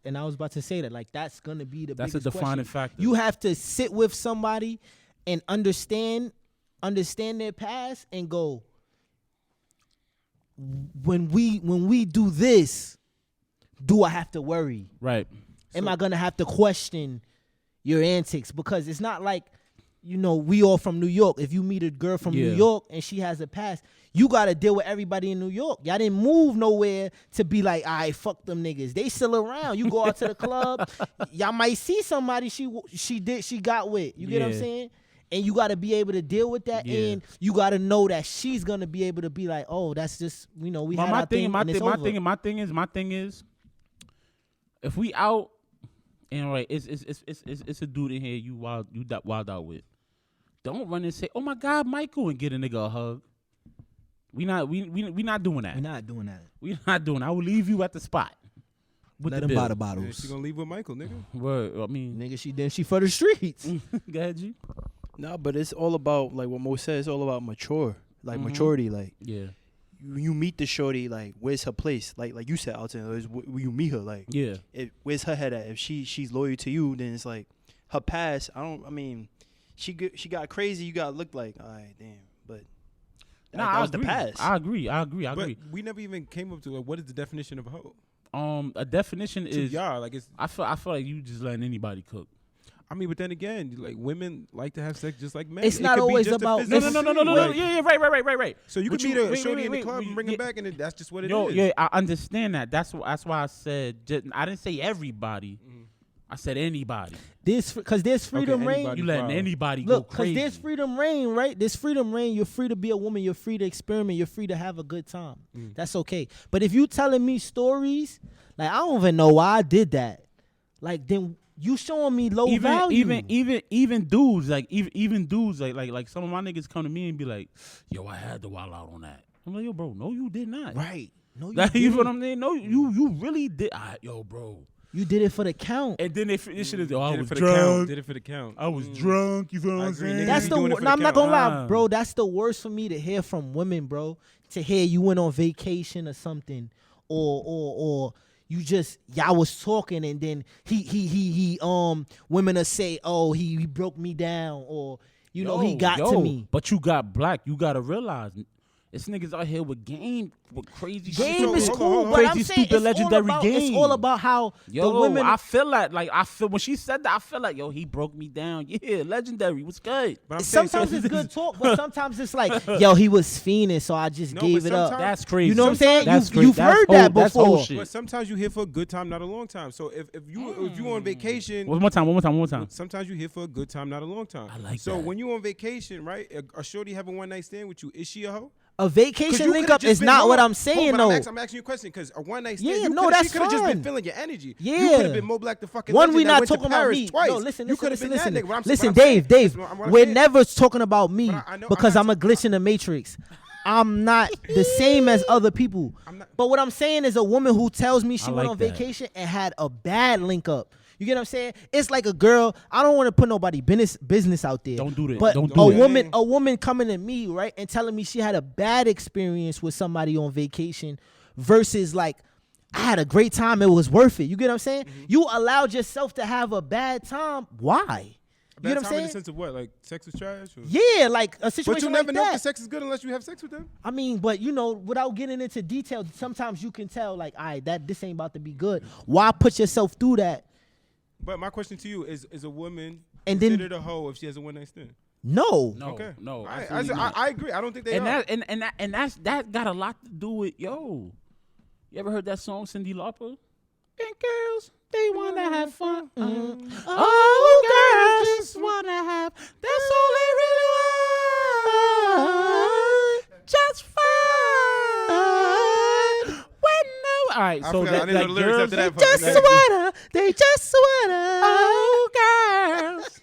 Speaker 3: And I was about to say that, like, that's gonna be the
Speaker 1: That's a
Speaker 3: biggest
Speaker 1: defining
Speaker 3: question.
Speaker 1: factor.
Speaker 3: You have to sit with somebody and understand their past and go, when we do this, do I have to worry?
Speaker 1: Right.
Speaker 3: Am I gonna have to question your antics? Because it's not like, we all from New York. If you meet a girl from New York and she has a past, you gotta deal with everybody in New York. Y'all didn't move nowhere to be like, all right, fuck them niggas. They still around. You go out to the club, y'all might see somebody she got with. You get what I'm
Speaker 1: Yeah.
Speaker 3: saying? And you gotta be able to deal with that,
Speaker 1: Yeah.
Speaker 3: and you gotta know that she's gonna be able to be like, oh, that's just we had our thing, and it's over.
Speaker 1: My thing is, if we out and right, it's a dude in here you wild out with. Don't run and say, "Oh my God, Michael," and get a nigga a hug. We not doing that.
Speaker 3: We're not doing that.
Speaker 1: We not doing. I will leave you at the spot. With
Speaker 3: Let
Speaker 1: the
Speaker 3: them buy
Speaker 1: bill.
Speaker 3: the
Speaker 2: Yeah,
Speaker 3: bottles.
Speaker 2: she gonna leave with Michael, nigga.
Speaker 1: Word. I mean,
Speaker 3: Nigga, she for the streets.
Speaker 1: go ahead, G.
Speaker 7: Nah, but it's all about, like what Mo said, it's all about maturity. Like,
Speaker 1: Yeah.
Speaker 7: you meet the shorty, like, where's her place? Like you said, Alton, where you meet her, like,
Speaker 1: Yeah.
Speaker 7: where's her head at? If she's loyal to you, then it's like her past. She got crazy. You gotta look like, all right, damn. But that was the past.
Speaker 1: I agree.
Speaker 2: But we never even came up to like, what is the definition of a hoe?
Speaker 1: A definition
Speaker 2: To
Speaker 1: is
Speaker 2: y'all, like it's.
Speaker 1: I feel like you just letting anybody cook.
Speaker 2: I mean, but then again, like women like to have sex just like men.
Speaker 3: It's
Speaker 2: It
Speaker 3: not
Speaker 2: could be
Speaker 3: always
Speaker 2: just a
Speaker 3: about-
Speaker 2: physical
Speaker 1: No.
Speaker 2: thing, like-
Speaker 1: Yeah, right.
Speaker 2: So you
Speaker 1: But
Speaker 2: could meet a
Speaker 1: wait,
Speaker 2: shorty in the
Speaker 1: wait,
Speaker 2: club and bring her
Speaker 1: yeah.
Speaker 2: back, and that's just what it is.
Speaker 1: Yo, yeah, I understand that. That's why I said I didn't say everybody. I said anybody.
Speaker 3: Because there's freedom
Speaker 2: Okay,
Speaker 3: reign.
Speaker 2: anybody.
Speaker 1: You letting
Speaker 2: Wow.
Speaker 1: anybody go
Speaker 3: Look, because
Speaker 1: crazy.
Speaker 3: there's freedom reign, right? There's freedom reign. You're free to be a woman. You're free to experiment. You're free to have a good time. That's okay. But if you telling me stories, like, I don't even know why I did that. Like, then you showing me low value.
Speaker 1: Even dudes like some of my niggas come to me and be like, yo, I had to wild out on that. I'm like, yo, bro, no, you did not.
Speaker 3: Right. No, you
Speaker 1: Like, you feel
Speaker 3: didn't.
Speaker 1: what I'm saying? No, you really did. Yo, bro,
Speaker 3: You did it for the count.
Speaker 1: And then this shit is, I
Speaker 2: Did it
Speaker 1: was
Speaker 2: for the count.
Speaker 1: drunk.
Speaker 2: Did it for the count.
Speaker 1: I was drunk. You feel what
Speaker 2: I
Speaker 1: I'm
Speaker 2: agree,
Speaker 1: saying?
Speaker 2: nigga.
Speaker 3: That's
Speaker 2: You
Speaker 3: the.
Speaker 2: doing it for the
Speaker 3: I'm not gonna lie,
Speaker 1: count.
Speaker 3: bro. That's the worst for me to hear from women, bro. To hear you went on vacation or something, or you just y'all was talking and then he women will say, oh, he broke me down, or you know he got to me.
Speaker 1: But you got black. You gotta realize, it's niggas out here with game, with crazy shit.
Speaker 3: Game is
Speaker 2: hold on,
Speaker 3: cool,
Speaker 2: hold on.
Speaker 3: but I'm
Speaker 1: Crazy,
Speaker 3: saying
Speaker 1: stupid,
Speaker 3: it's
Speaker 1: legendary
Speaker 3: all about,
Speaker 1: game.
Speaker 3: It's all about how
Speaker 1: Yo,
Speaker 3: the women.
Speaker 1: I feel when she said that, I feel like, yo, he broke me down. Yeah, legendary. What's good?
Speaker 2: But I'm saying,
Speaker 3: Sometimes
Speaker 2: so-
Speaker 3: it's good talk, but sometimes it's like, yo, he was fiending, so I just
Speaker 2: No,
Speaker 3: gave
Speaker 2: but
Speaker 3: it up.
Speaker 2: sometimes-
Speaker 1: That's crazy.
Speaker 3: You know what I'm saying?
Speaker 1: That's
Speaker 3: You've
Speaker 1: crazy. That's
Speaker 3: heard
Speaker 1: whole-
Speaker 3: that
Speaker 1: that's whole
Speaker 3: before.
Speaker 1: shit.
Speaker 2: But sometimes you here for a good time, not a long time. So if you on vacation,
Speaker 1: One more time.
Speaker 2: sometimes you here for a good time, not a long time.
Speaker 1: I like
Speaker 2: so
Speaker 1: that.
Speaker 2: when you on vacation, right? A shorty have a one night stand with you. Is she a hoe?
Speaker 3: A
Speaker 2: 'Cause
Speaker 3: vacation
Speaker 2: you
Speaker 3: link
Speaker 2: coulda
Speaker 3: up
Speaker 2: just
Speaker 3: is
Speaker 2: been-
Speaker 3: not
Speaker 2: hold
Speaker 3: what
Speaker 2: on,
Speaker 3: I'm saying,
Speaker 2: but
Speaker 3: though.
Speaker 2: I'm asking you a question because a one night stand.
Speaker 3: Yeah,
Speaker 2: you
Speaker 3: no,
Speaker 2: coulda-
Speaker 3: that's
Speaker 2: she could have just been
Speaker 3: fine.
Speaker 2: feeling your energy.
Speaker 3: Yeah.
Speaker 2: You could have been Mo Black the fucking
Speaker 3: One,
Speaker 2: legend
Speaker 3: we
Speaker 2: that
Speaker 3: not
Speaker 2: went to
Speaker 3: talking about
Speaker 2: Paris
Speaker 3: me.
Speaker 2: twice.
Speaker 3: No, listen,
Speaker 2: You coulda
Speaker 3: listen,
Speaker 2: been that
Speaker 3: listen.
Speaker 2: nigga. What I'm
Speaker 3: Listen,
Speaker 2: saying-
Speaker 3: Dave.
Speaker 2: what I'm
Speaker 3: We're
Speaker 2: saying-
Speaker 3: never talking about me
Speaker 2: But I know-
Speaker 3: because
Speaker 2: I'm
Speaker 3: I'm a
Speaker 2: not-
Speaker 3: glitch in the matrix. I'm not the same as other people.
Speaker 2: I'm not-
Speaker 3: But what I'm saying is a woman who tells me she
Speaker 1: I
Speaker 3: went
Speaker 1: like
Speaker 3: on
Speaker 1: that.
Speaker 3: vacation and had a bad link up. You get what I'm saying? It's like a girl. I don't want to put nobody business out there.
Speaker 1: Don't do that.
Speaker 3: But
Speaker 1: Don't
Speaker 2: do it.
Speaker 3: a woman coming to me, right, and telling me she had a bad experience with somebody on vacation versus like, I had a great time. It was worth it. You get what I'm saying?
Speaker 2: Mm-hmm.
Speaker 3: You allowed yourself to have a bad time. Why? You
Speaker 2: Bad
Speaker 3: get what I'm
Speaker 2: time in
Speaker 3: saying?
Speaker 2: the sense of what? Like sex is trash? Or?
Speaker 3: Yeah, like a
Speaker 2: But
Speaker 3: situation
Speaker 2: you never
Speaker 3: like
Speaker 2: know
Speaker 3: that.
Speaker 2: if the sex is good unless you have sex with them.
Speaker 3: I mean, but you know, without getting into detail, sometimes you can tell, like, all right, this ain't about to be good. Why put yourself through that?
Speaker 2: But my question to you is a woman
Speaker 3: And then-
Speaker 2: considered a hoe if she has a one night stand?
Speaker 3: No.
Speaker 1: No,
Speaker 2: Okay.
Speaker 1: no.
Speaker 2: I
Speaker 1: absolutely not.
Speaker 2: agree. I don't think they
Speaker 1: and
Speaker 2: are.
Speaker 1: that got a lot to do with yo. You ever heard that song, Cyndi Lauper? And girls, they wanna have fun. Oh, girls just wanna have. That's all they really want. Just fun. When no. All right,
Speaker 2: I
Speaker 1: so
Speaker 2: forgot. I
Speaker 1: that,
Speaker 2: didn't know the lyrics
Speaker 1: girls,
Speaker 2: after that
Speaker 3: They
Speaker 2: part.
Speaker 3: just wanna. They just wanna.
Speaker 1: oh, girls,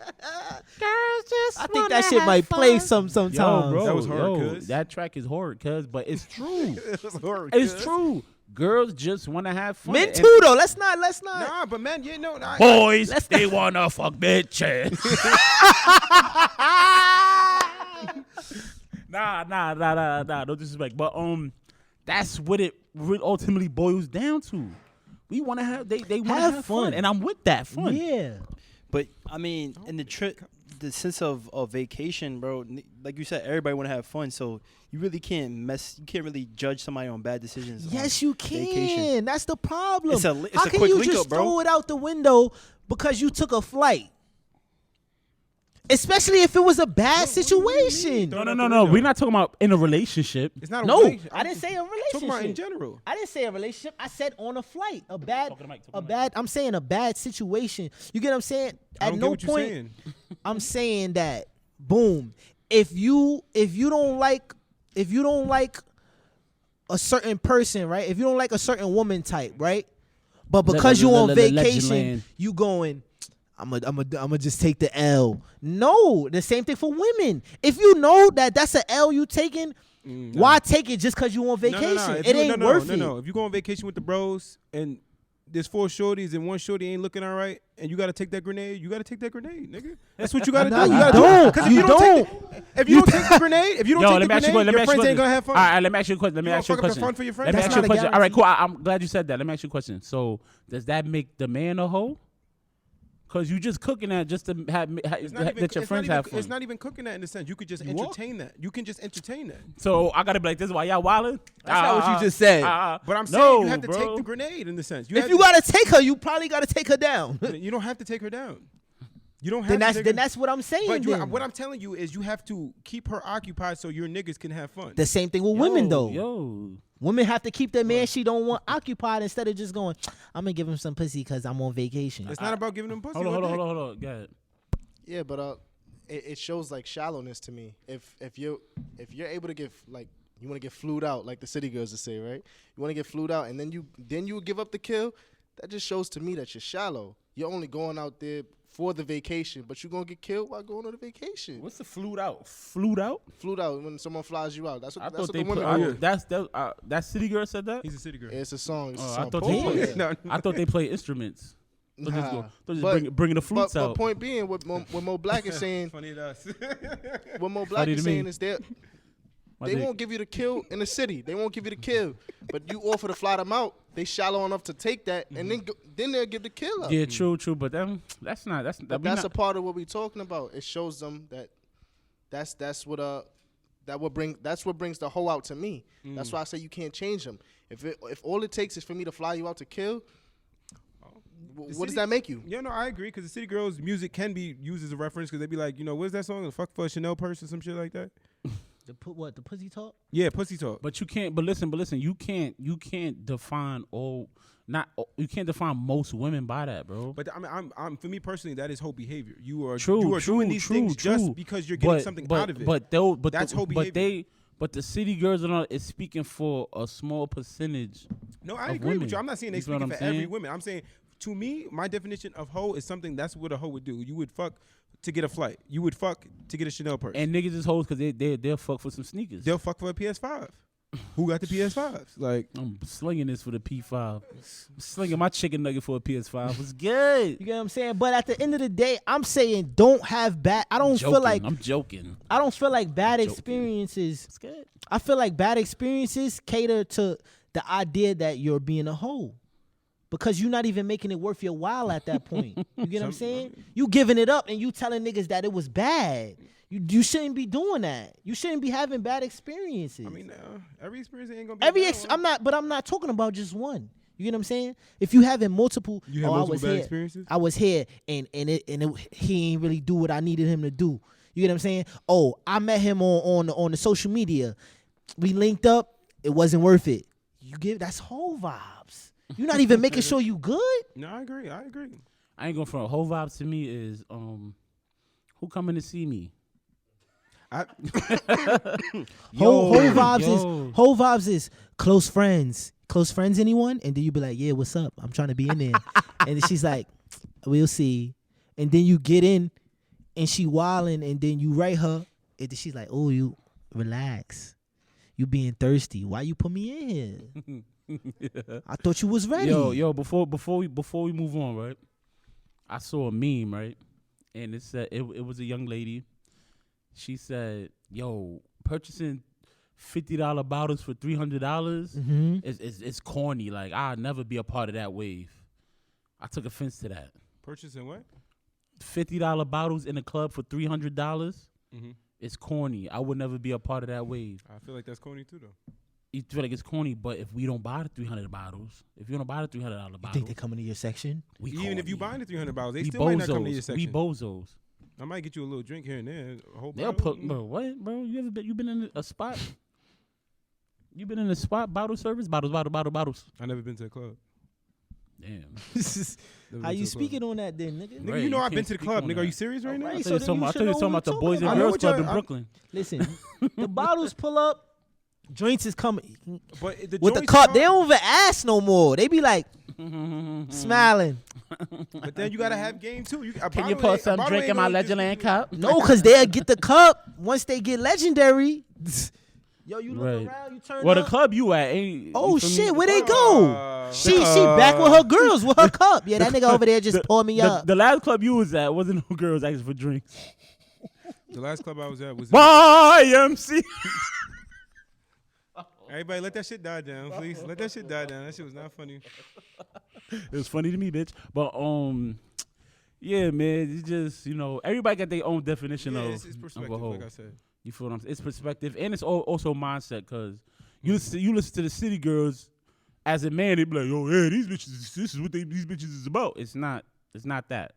Speaker 1: girls just.
Speaker 3: I think that shit might play sometimes.
Speaker 1: Yo, bro,
Speaker 2: That was hard,
Speaker 1: yo,
Speaker 2: cuz.
Speaker 1: that track is hard, cuz, but it's true.
Speaker 2: It was horrible.
Speaker 1: It's true. Girls just want to have fun.
Speaker 3: Men
Speaker 1: And
Speaker 3: too, though. Let's not.
Speaker 2: Nah, but man, you know,
Speaker 1: boys, they want to fuck bitches. Nah. No disrespect, but that's what it ultimately boils down to. We want to have they want to
Speaker 3: Have
Speaker 1: have fun,
Speaker 3: fun.
Speaker 1: and I'm with that fun.
Speaker 3: Yeah.
Speaker 7: But I mean, in the trip, the sense of vacation, bro. Like you said, everybody want to have fun, so you really can't You can't really judge somebody on bad decisions.
Speaker 3: Yes,
Speaker 7: on
Speaker 3: you can.
Speaker 7: Vacation.
Speaker 3: That's the problem.
Speaker 7: It's a
Speaker 3: How can
Speaker 7: quick
Speaker 3: you
Speaker 7: link
Speaker 3: just
Speaker 7: up, bro.
Speaker 3: throw it out the window because you took a flight? Especially if it was a bad situation.
Speaker 1: No. We're not talking about in a relationship.
Speaker 2: It's not a
Speaker 3: No,
Speaker 2: relationship.
Speaker 3: I didn't say a relationship.
Speaker 2: Talking about in general.
Speaker 3: I didn't say a relationship. I said on a flight. A bad,
Speaker 1: Talk to the mic, talk to
Speaker 3: a
Speaker 1: the mic.
Speaker 3: bad. I'm saying a bad situation. You get what I'm saying?
Speaker 2: I
Speaker 3: At
Speaker 2: don't
Speaker 3: no
Speaker 2: get what you're
Speaker 3: point,
Speaker 2: saying.
Speaker 3: I'm saying that. Boom. If you don't like a certain person, right? If you don't like a certain woman type, right? But because you on
Speaker 1: Legend
Speaker 3: vacation,
Speaker 1: land.
Speaker 3: you going, I'm just take the L. No, the same thing for women. If you know that that's an L you taking, why take it just because you on vacation?
Speaker 2: If
Speaker 3: It
Speaker 2: you-
Speaker 3: ain't worth it.
Speaker 2: No. If you go on vacation with the bros and there's 4 shorties and one shorty ain't looking all right, and you gotta take that grenade, nigga. That's what you gotta
Speaker 3: Nah,
Speaker 2: do.
Speaker 3: you
Speaker 2: gotta
Speaker 3: don't.
Speaker 2: Because if
Speaker 3: You
Speaker 2: you don't, if you don't take the grenade, if you don't
Speaker 1: Yo,
Speaker 2: take
Speaker 1: let
Speaker 2: the
Speaker 1: me ask you a
Speaker 2: grenade,
Speaker 1: question.
Speaker 2: your friends ain't gonna have fun.
Speaker 1: All right, let me ask you a question. Let me
Speaker 2: You
Speaker 1: ask you a
Speaker 2: gonna fuck up the
Speaker 1: question.
Speaker 2: fun for your friends?
Speaker 1: Let me
Speaker 3: That's
Speaker 1: ask you a
Speaker 3: not a
Speaker 1: question. All right,
Speaker 3: guarantee.
Speaker 1: cool. I'm glad you said that. Let me ask you a question. So, does that make the man a hoe? Because you just cooking that just to have
Speaker 2: It's not even,
Speaker 1: that your friends have fun.
Speaker 2: It's not even cooking that in the sense. You could just
Speaker 3: You are.
Speaker 2: entertain that. You can just entertain that.
Speaker 1: So I gotta be like, this is why y'all wildin'?
Speaker 3: That's not what you just said.
Speaker 2: But I'm saying
Speaker 1: no,
Speaker 2: you have to
Speaker 1: bro.
Speaker 2: take the grenade in the sense.
Speaker 3: If you gotta take her, you probably gotta take her down.
Speaker 2: you don't have to take her down. You don't have
Speaker 3: then
Speaker 2: to
Speaker 3: that's
Speaker 2: take
Speaker 3: then
Speaker 2: her.
Speaker 3: that's what I'm saying.
Speaker 2: But
Speaker 3: then.
Speaker 2: what I'm telling you is you have to keep her occupied so your niggas can have fun.
Speaker 3: The same thing with women though.
Speaker 1: Yo.
Speaker 3: Women have to keep their man she don't want occupied instead of just going, I'm gonna give him some pussy because I'm on vacation.
Speaker 2: It's not about giving them pussy.
Speaker 1: Hold
Speaker 2: or
Speaker 1: on.
Speaker 2: dick.
Speaker 1: Go ahead.
Speaker 5: Yeah, but it shows like shallowness to me. If you're able to get like you want to get flued out, like the city girls would say, right? You want to get flued out, and then you would give up the kill. That just shows to me that you're shallow. You're only going out there for the vacation, but you're gonna get killed while going on the vacation.
Speaker 1: What's the flued out? Flued out?
Speaker 5: Flued out when someone flies you out. That's
Speaker 1: I
Speaker 5: what
Speaker 1: thought
Speaker 5: the
Speaker 1: they
Speaker 5: women
Speaker 1: put.
Speaker 5: do.
Speaker 1: That city girl said that.
Speaker 2: He's a city girl.
Speaker 5: It's a song. It's a
Speaker 1: Oh,
Speaker 5: song.
Speaker 1: I thought
Speaker 5: Paul
Speaker 1: they
Speaker 5: Wall,
Speaker 1: play.
Speaker 5: yeah.
Speaker 2: No,
Speaker 1: I thought they play instruments.
Speaker 5: Nah.
Speaker 1: They're just
Speaker 5: But-
Speaker 1: bringing the flutes
Speaker 5: But
Speaker 1: out.
Speaker 5: point being, what Mo Black is saying,
Speaker 2: Funny to us.
Speaker 5: what Mo Black
Speaker 1: Funny
Speaker 5: is
Speaker 1: to me.
Speaker 5: saying is that
Speaker 1: My
Speaker 5: they
Speaker 1: dick.
Speaker 5: won't give you the kill in the city. They won't give you the kill, but you offer to fly them out. They shallow enough to take that, and then they'll give the kill up.
Speaker 1: Yeah, true. But that's not.
Speaker 5: But that's a part of what we're talking about. It shows them that that's what brings the hoe out to me. That's why I say you can't change them. If all it takes is for me to fly you out to kill, what does that make you?
Speaker 2: Yeah, no, I agree because the City Girls music can be used as a reference because they be like, what's that song? The fuck for a Chanel purse or some shit like that.
Speaker 3: The pussy talk?
Speaker 2: Yeah, pussy talk.
Speaker 1: But you can't. But listen. You can't define you can't define most women by that, bro.
Speaker 2: But I mean, I'm for me personally, that is hoe behavior. You are
Speaker 1: True.
Speaker 2: doing these things just
Speaker 1: true.
Speaker 2: because you're getting something out of it.
Speaker 1: But
Speaker 2: That's hoe behavior.
Speaker 1: But the city girls and all is speaking for a small percentage.
Speaker 2: No, I
Speaker 1: of
Speaker 2: agree with
Speaker 1: women.
Speaker 2: you. I'm not saying they
Speaker 1: You feel what
Speaker 2: speaking
Speaker 1: I'm
Speaker 2: for every
Speaker 1: saying?
Speaker 2: woman. I'm saying to me, my definition of hoe is something that's what a hoe would do. You would fuck to get a flight. You would fuck to get a Chanel purse.
Speaker 1: And niggas is hoes because they'll fuck for some sneakers.
Speaker 2: They'll fuck for a PS5. Who got the PS5s? Like,
Speaker 1: I'm slinging this for the P5. I'm slinging my chicken nugget for a PS5. It's good.
Speaker 3: You get what I'm saying? But at the end of the day, I'm saying don't have bad. I don't feel like
Speaker 1: I'm joking.
Speaker 3: I don't feel like bad
Speaker 1: Joking.
Speaker 3: experiences.
Speaker 1: It's good.
Speaker 3: I feel like bad experiences cater to the idea that you're being a hoe. Because you're not even making it worth your while at that point. You get what I'm saying? You giving it up and you telling niggas that it was bad. You shouldn't be doing that. You shouldn't be having bad experiences.
Speaker 2: I mean, every experience ain't gonna be. a bad one.
Speaker 3: I'm not talking about just one. You get what I'm saying? If you having multiple,
Speaker 2: You had
Speaker 3: I
Speaker 2: multiple
Speaker 3: was
Speaker 2: bad
Speaker 3: here,
Speaker 2: experiences?
Speaker 3: I was here, and he ain't really do what I needed him to do. You get what I'm saying? Oh, I met him on the social media. We linked up. It wasn't worth it. That's whole vibes. You're not even making sure you good.
Speaker 2: No, I agree.
Speaker 1: I ain't going for a whole vibe to me is who coming to see me?
Speaker 3: Whole vibes is close friends. Close friends, anyone? And then you be like, yeah, what's up? I'm trying to be in there. And then she's like, we'll see. And then you get in and she wilding and then you write her and then she's like, oh, you relax. You being thirsty. Why you put me in here? I thought you was ready.
Speaker 1: Yo, before we move on, right? I saw a meme, right? And it said it was a young lady. She said, yo, purchasing $50 bottles for $300 is corny. Like, I'll never be a part of that wave. I took offense to that.
Speaker 2: Purchasing what?
Speaker 1: $50 bottles in a club for $300 is corny. I would never be a part of that wave.
Speaker 2: I feel like that's corny too, though.
Speaker 1: You feel like it's corny, but if we don't buy the 300 bottles, if you don't buy the $300
Speaker 3: You
Speaker 1: bottles,
Speaker 3: think they coming to your section?
Speaker 1: we
Speaker 2: Even if you
Speaker 1: corny.
Speaker 2: buying the $300, they
Speaker 1: we
Speaker 2: still might not come to your
Speaker 1: bozos.
Speaker 2: section.
Speaker 1: We bozos.
Speaker 2: I might get you a little drink here and there. A whole
Speaker 1: They'll
Speaker 2: bottle.
Speaker 1: put, bro. What, bro? You been in a spot? You been in a spot? Bottle service? Bottles.
Speaker 2: I never been to a club.
Speaker 1: Damn.
Speaker 2: Never
Speaker 3: How
Speaker 2: been
Speaker 3: you
Speaker 2: to a club.
Speaker 3: speaking on that then, nigga?
Speaker 2: Nigga,
Speaker 1: Right,
Speaker 2: you know
Speaker 1: you
Speaker 2: I've been
Speaker 1: can't
Speaker 2: to the
Speaker 1: speak
Speaker 2: club,
Speaker 1: on
Speaker 2: nigga.
Speaker 1: that.
Speaker 2: Are you serious right now?
Speaker 3: Alright,
Speaker 1: I
Speaker 3: so
Speaker 1: thought you
Speaker 3: then you
Speaker 1: was talking about the
Speaker 3: should know
Speaker 1: Boys
Speaker 3: what
Speaker 1: and
Speaker 3: we
Speaker 1: Girls
Speaker 2: talking about.
Speaker 1: Club in
Speaker 2: I know what
Speaker 1: Brooklyn.
Speaker 3: Listen, the bottles pull up, joints is coming.
Speaker 2: But the
Speaker 3: With the
Speaker 2: joints
Speaker 3: cup,
Speaker 2: come-
Speaker 3: they don't even ask no more. They be like smiling.
Speaker 2: But then you gotta have game too.
Speaker 1: Can you put some drink in my Legendland cup?
Speaker 3: No, because they'll get the cup once they get legendary. Yo, you look
Speaker 1: Right.
Speaker 3: around, you turn
Speaker 1: Well, the
Speaker 3: up.
Speaker 1: club you at ain't.
Speaker 3: Oh
Speaker 1: you feel me?
Speaker 3: shit, where they go? She back with her girls with her cup. Yeah, that nigga over there just pour me up.
Speaker 1: The last club you was at wasn't no girls asking for drinks.
Speaker 2: The last club I was at was.
Speaker 1: YMC.
Speaker 2: Everybody, let that shit die down, please. Let that shit die down. That shit was not funny.
Speaker 1: It was funny to me, bitch. But yeah, man, it's just everybody got their own definition
Speaker 2: Yeah,
Speaker 1: of
Speaker 2: it's
Speaker 1: of a
Speaker 2: perspective,
Speaker 1: hoe.
Speaker 2: like I said.
Speaker 1: You feel what I'm saying? It's perspective and it's also mindset because you listen to the city girls as a man, they be like, oh yeah, these bitches, this is what these bitches is about. It's not that.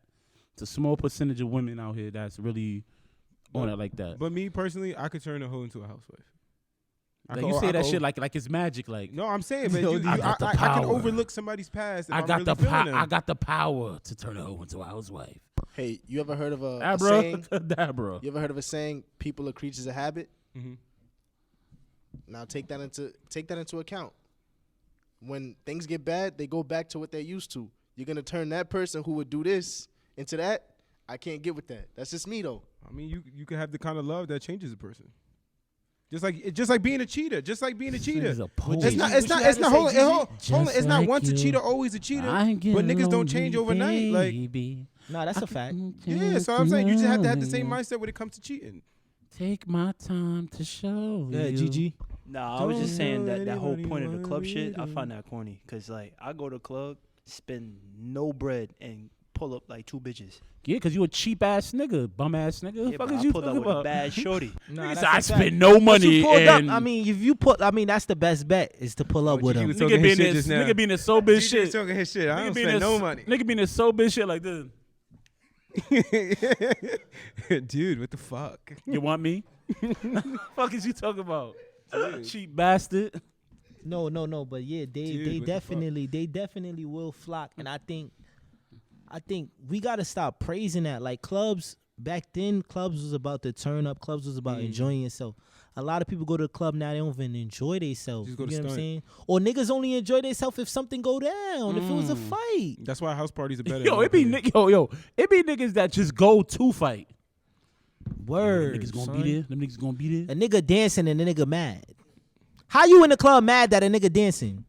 Speaker 1: It's a small percentage of women out here that's really on it like that.
Speaker 2: But me personally, I could turn a hoe into a housewife. I
Speaker 1: Like
Speaker 2: could-
Speaker 1: you say
Speaker 2: I
Speaker 1: that
Speaker 2: could-
Speaker 1: shit like it's magic. Like
Speaker 2: No, I'm saying, but
Speaker 3: Yo,
Speaker 2: I
Speaker 1: got the
Speaker 2: can
Speaker 1: power.
Speaker 2: overlook somebody's past. If
Speaker 1: I
Speaker 2: I'm
Speaker 1: got
Speaker 2: really
Speaker 1: the
Speaker 2: feeling them.
Speaker 1: I got the power to turn a hoe into a housewife.
Speaker 5: Hey, you ever heard of a
Speaker 1: Bro,
Speaker 5: saying?
Speaker 1: bro.
Speaker 5: You ever heard of a saying? People are creatures of habit.
Speaker 2: Mhm.
Speaker 5: Now take that into account. When things get bad, they go back to what they're used to. You're gonna turn that person who would do this into that. I can't get with that. That's just me though.
Speaker 2: I mean, you can have the kind of love that changes a person. Just like being a cheater. Just like being a cheater.
Speaker 1: Nigga's a poet.
Speaker 2: It's not.
Speaker 3: What
Speaker 2: It's
Speaker 3: you
Speaker 2: not.
Speaker 3: had
Speaker 2: It's
Speaker 3: to
Speaker 2: not.
Speaker 3: say,
Speaker 2: Hold on.
Speaker 3: Gigi?
Speaker 2: Hold on.
Speaker 1: Just
Speaker 2: It's not
Speaker 1: like
Speaker 2: once a
Speaker 1: you.
Speaker 2: cheater, always a cheater.
Speaker 1: I ain't
Speaker 2: But
Speaker 1: getting
Speaker 2: niggas don't
Speaker 1: lonely,
Speaker 2: change overnight. Like,
Speaker 1: baby.
Speaker 3: Nah, that's a fact.
Speaker 2: yeah. So I'm saying you just have to have the same mindset when it comes to cheating.
Speaker 1: Take my time to show
Speaker 3: Yeah,
Speaker 1: you.
Speaker 3: GG.
Speaker 7: Nah, I was just saying
Speaker 2: Don't
Speaker 7: that whole
Speaker 2: nobody
Speaker 7: point of the
Speaker 2: wanna
Speaker 7: club
Speaker 2: be
Speaker 7: shit, I
Speaker 2: there.
Speaker 7: find that corny. Cause like I go to club, spend no bread, and pull up like 2 bitches.
Speaker 1: Yeah, cause you a cheap ass nigga, bum ass nigga.
Speaker 7: Yeah,
Speaker 1: Fuck
Speaker 7: but
Speaker 1: is
Speaker 7: I
Speaker 1: you
Speaker 7: pulled up
Speaker 1: talking
Speaker 7: with a
Speaker 1: about?
Speaker 7: bad shorty.
Speaker 3: Nah,
Speaker 1: Nigga
Speaker 3: that's
Speaker 1: said, I
Speaker 3: a fact.
Speaker 1: spend no
Speaker 3: But
Speaker 1: money.
Speaker 3: you pulled up.
Speaker 1: and
Speaker 3: I mean, if you put, I mean, that's the best bet is to pull up with
Speaker 2: Gigi
Speaker 3: him.
Speaker 2: was
Speaker 1: nigga
Speaker 2: talking
Speaker 1: being
Speaker 2: his shit
Speaker 1: this,
Speaker 2: just now.
Speaker 1: nigga being this so bitch
Speaker 2: Gigi was
Speaker 1: shit.
Speaker 2: talking his shit. I
Speaker 1: Nigga
Speaker 2: don't
Speaker 1: being
Speaker 2: spend
Speaker 1: this-
Speaker 2: no money.
Speaker 1: Nigga being this so bitch shit like this.
Speaker 2: Dude, what the fuck?
Speaker 1: You want me? Fuck is you talking about? Cheap bastard.
Speaker 3: No, but yeah,
Speaker 2: Dude,
Speaker 3: they
Speaker 2: what the fuck?
Speaker 3: definitely will flock, and I think we gotta stop praising that. Like clubs back then, clubs was about to turn up. Clubs was about enjoying yourself. A lot of people go to the club now, they don't even enjoy themselves.
Speaker 2: Just
Speaker 3: You
Speaker 2: go
Speaker 3: know
Speaker 2: to
Speaker 3: what I'm
Speaker 2: stunt.
Speaker 3: saying? Or niggas only enjoy themselves if something go down. If it was a fight.
Speaker 2: That's why house parties are better.
Speaker 1: Yo,
Speaker 2: in my
Speaker 1: it be
Speaker 2: opinion.
Speaker 1: it be niggas that just go to fight.
Speaker 3: Word.
Speaker 1: Niggas gonna
Speaker 3: son.
Speaker 1: be there. Them niggas gonna be there.
Speaker 3: A nigga dancing and a nigga mad. How you in the club mad that a nigga dancing?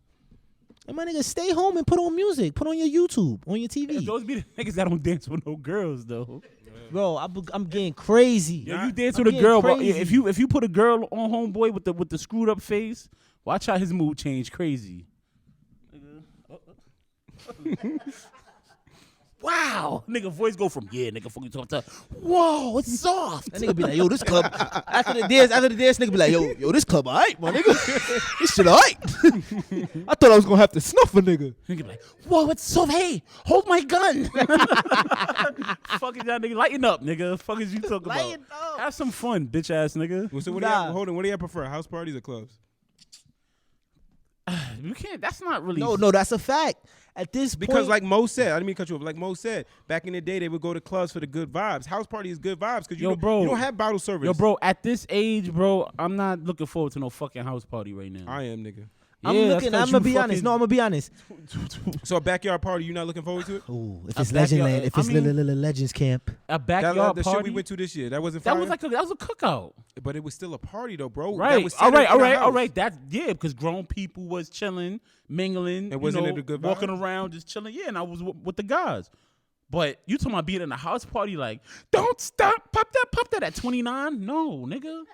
Speaker 3: And my nigga, stay home and put on music. Put on your YouTube, on your TV.
Speaker 1: Those be the niggas that don't dance with no girls though.
Speaker 3: Bro, I'm getting crazy.
Speaker 1: Yo, you dance
Speaker 3: I'm
Speaker 1: with a
Speaker 3: getting
Speaker 1: girl, bro.
Speaker 3: crazy.
Speaker 1: If you put a girl on homeboy with the screwed up face, watch how his mood change crazy. Wow, nigga voice go from nigga fucking talk to whoa, it's soft.
Speaker 3: That nigga be like, yo, this club. after the dance, nigga be like, yo, this club alright, my nigga. This shit alright. I thought I was gonna have to snuff a nigga.
Speaker 1: Nigga be like, whoa, it's soft. Hey, hold my gun. Fuck is that nigga? Lighten up, nigga. Fuck is you talking
Speaker 3: Lighten
Speaker 1: about?
Speaker 3: up.
Speaker 1: Have some fun, bitch ass nigga.
Speaker 2: Well, so what
Speaker 3: Nah.
Speaker 2: do you hold on? What do you prefer? House parties or clubs?
Speaker 1: You can't. That's not really.
Speaker 3: No, that's a fact. At this
Speaker 2: Because
Speaker 3: point,
Speaker 2: like Mo said, I didn't mean to cut you off. Like Mo said, back in the day, they would go to clubs for the good vibes. House party is good vibes because
Speaker 1: Yo, bro.
Speaker 2: you don't have bottle service.
Speaker 1: Yo, bro, at this age, bro, I'm not looking forward to no fucking house party right now.
Speaker 2: I am, nigga.
Speaker 3: I'm
Speaker 1: Yeah,
Speaker 3: looking.
Speaker 1: that's
Speaker 3: I'm
Speaker 1: 'cause
Speaker 3: gonna
Speaker 1: you
Speaker 3: be honest.
Speaker 1: fucking-
Speaker 3: No, I'm gonna be honest.
Speaker 2: So a backyard party, you not looking forward to it?
Speaker 3: Ooh, if
Speaker 1: A
Speaker 3: it's Legend
Speaker 1: backyard-
Speaker 3: Land, if
Speaker 1: I
Speaker 3: it's
Speaker 1: mean-
Speaker 3: little Legends Camp,
Speaker 1: A
Speaker 2: That,
Speaker 1: backyard
Speaker 2: the
Speaker 1: party.
Speaker 2: shit we went to this year, that wasn't
Speaker 1: that
Speaker 2: fire?
Speaker 1: was like that was a cookout.
Speaker 2: But it was still a party though, bro. That
Speaker 1: Right.
Speaker 2: was
Speaker 1: All
Speaker 2: centered
Speaker 1: right. All
Speaker 2: in a
Speaker 1: right. All
Speaker 2: house.
Speaker 1: right. That's because grown people was chilling, mingling.
Speaker 2: And wasn't
Speaker 1: you know,
Speaker 2: it a good vibe?
Speaker 1: walking around, just chilling? Yeah, and I was with the guys. But you talking about being in a house party like, don't stop, pop that at 29? No, nigga.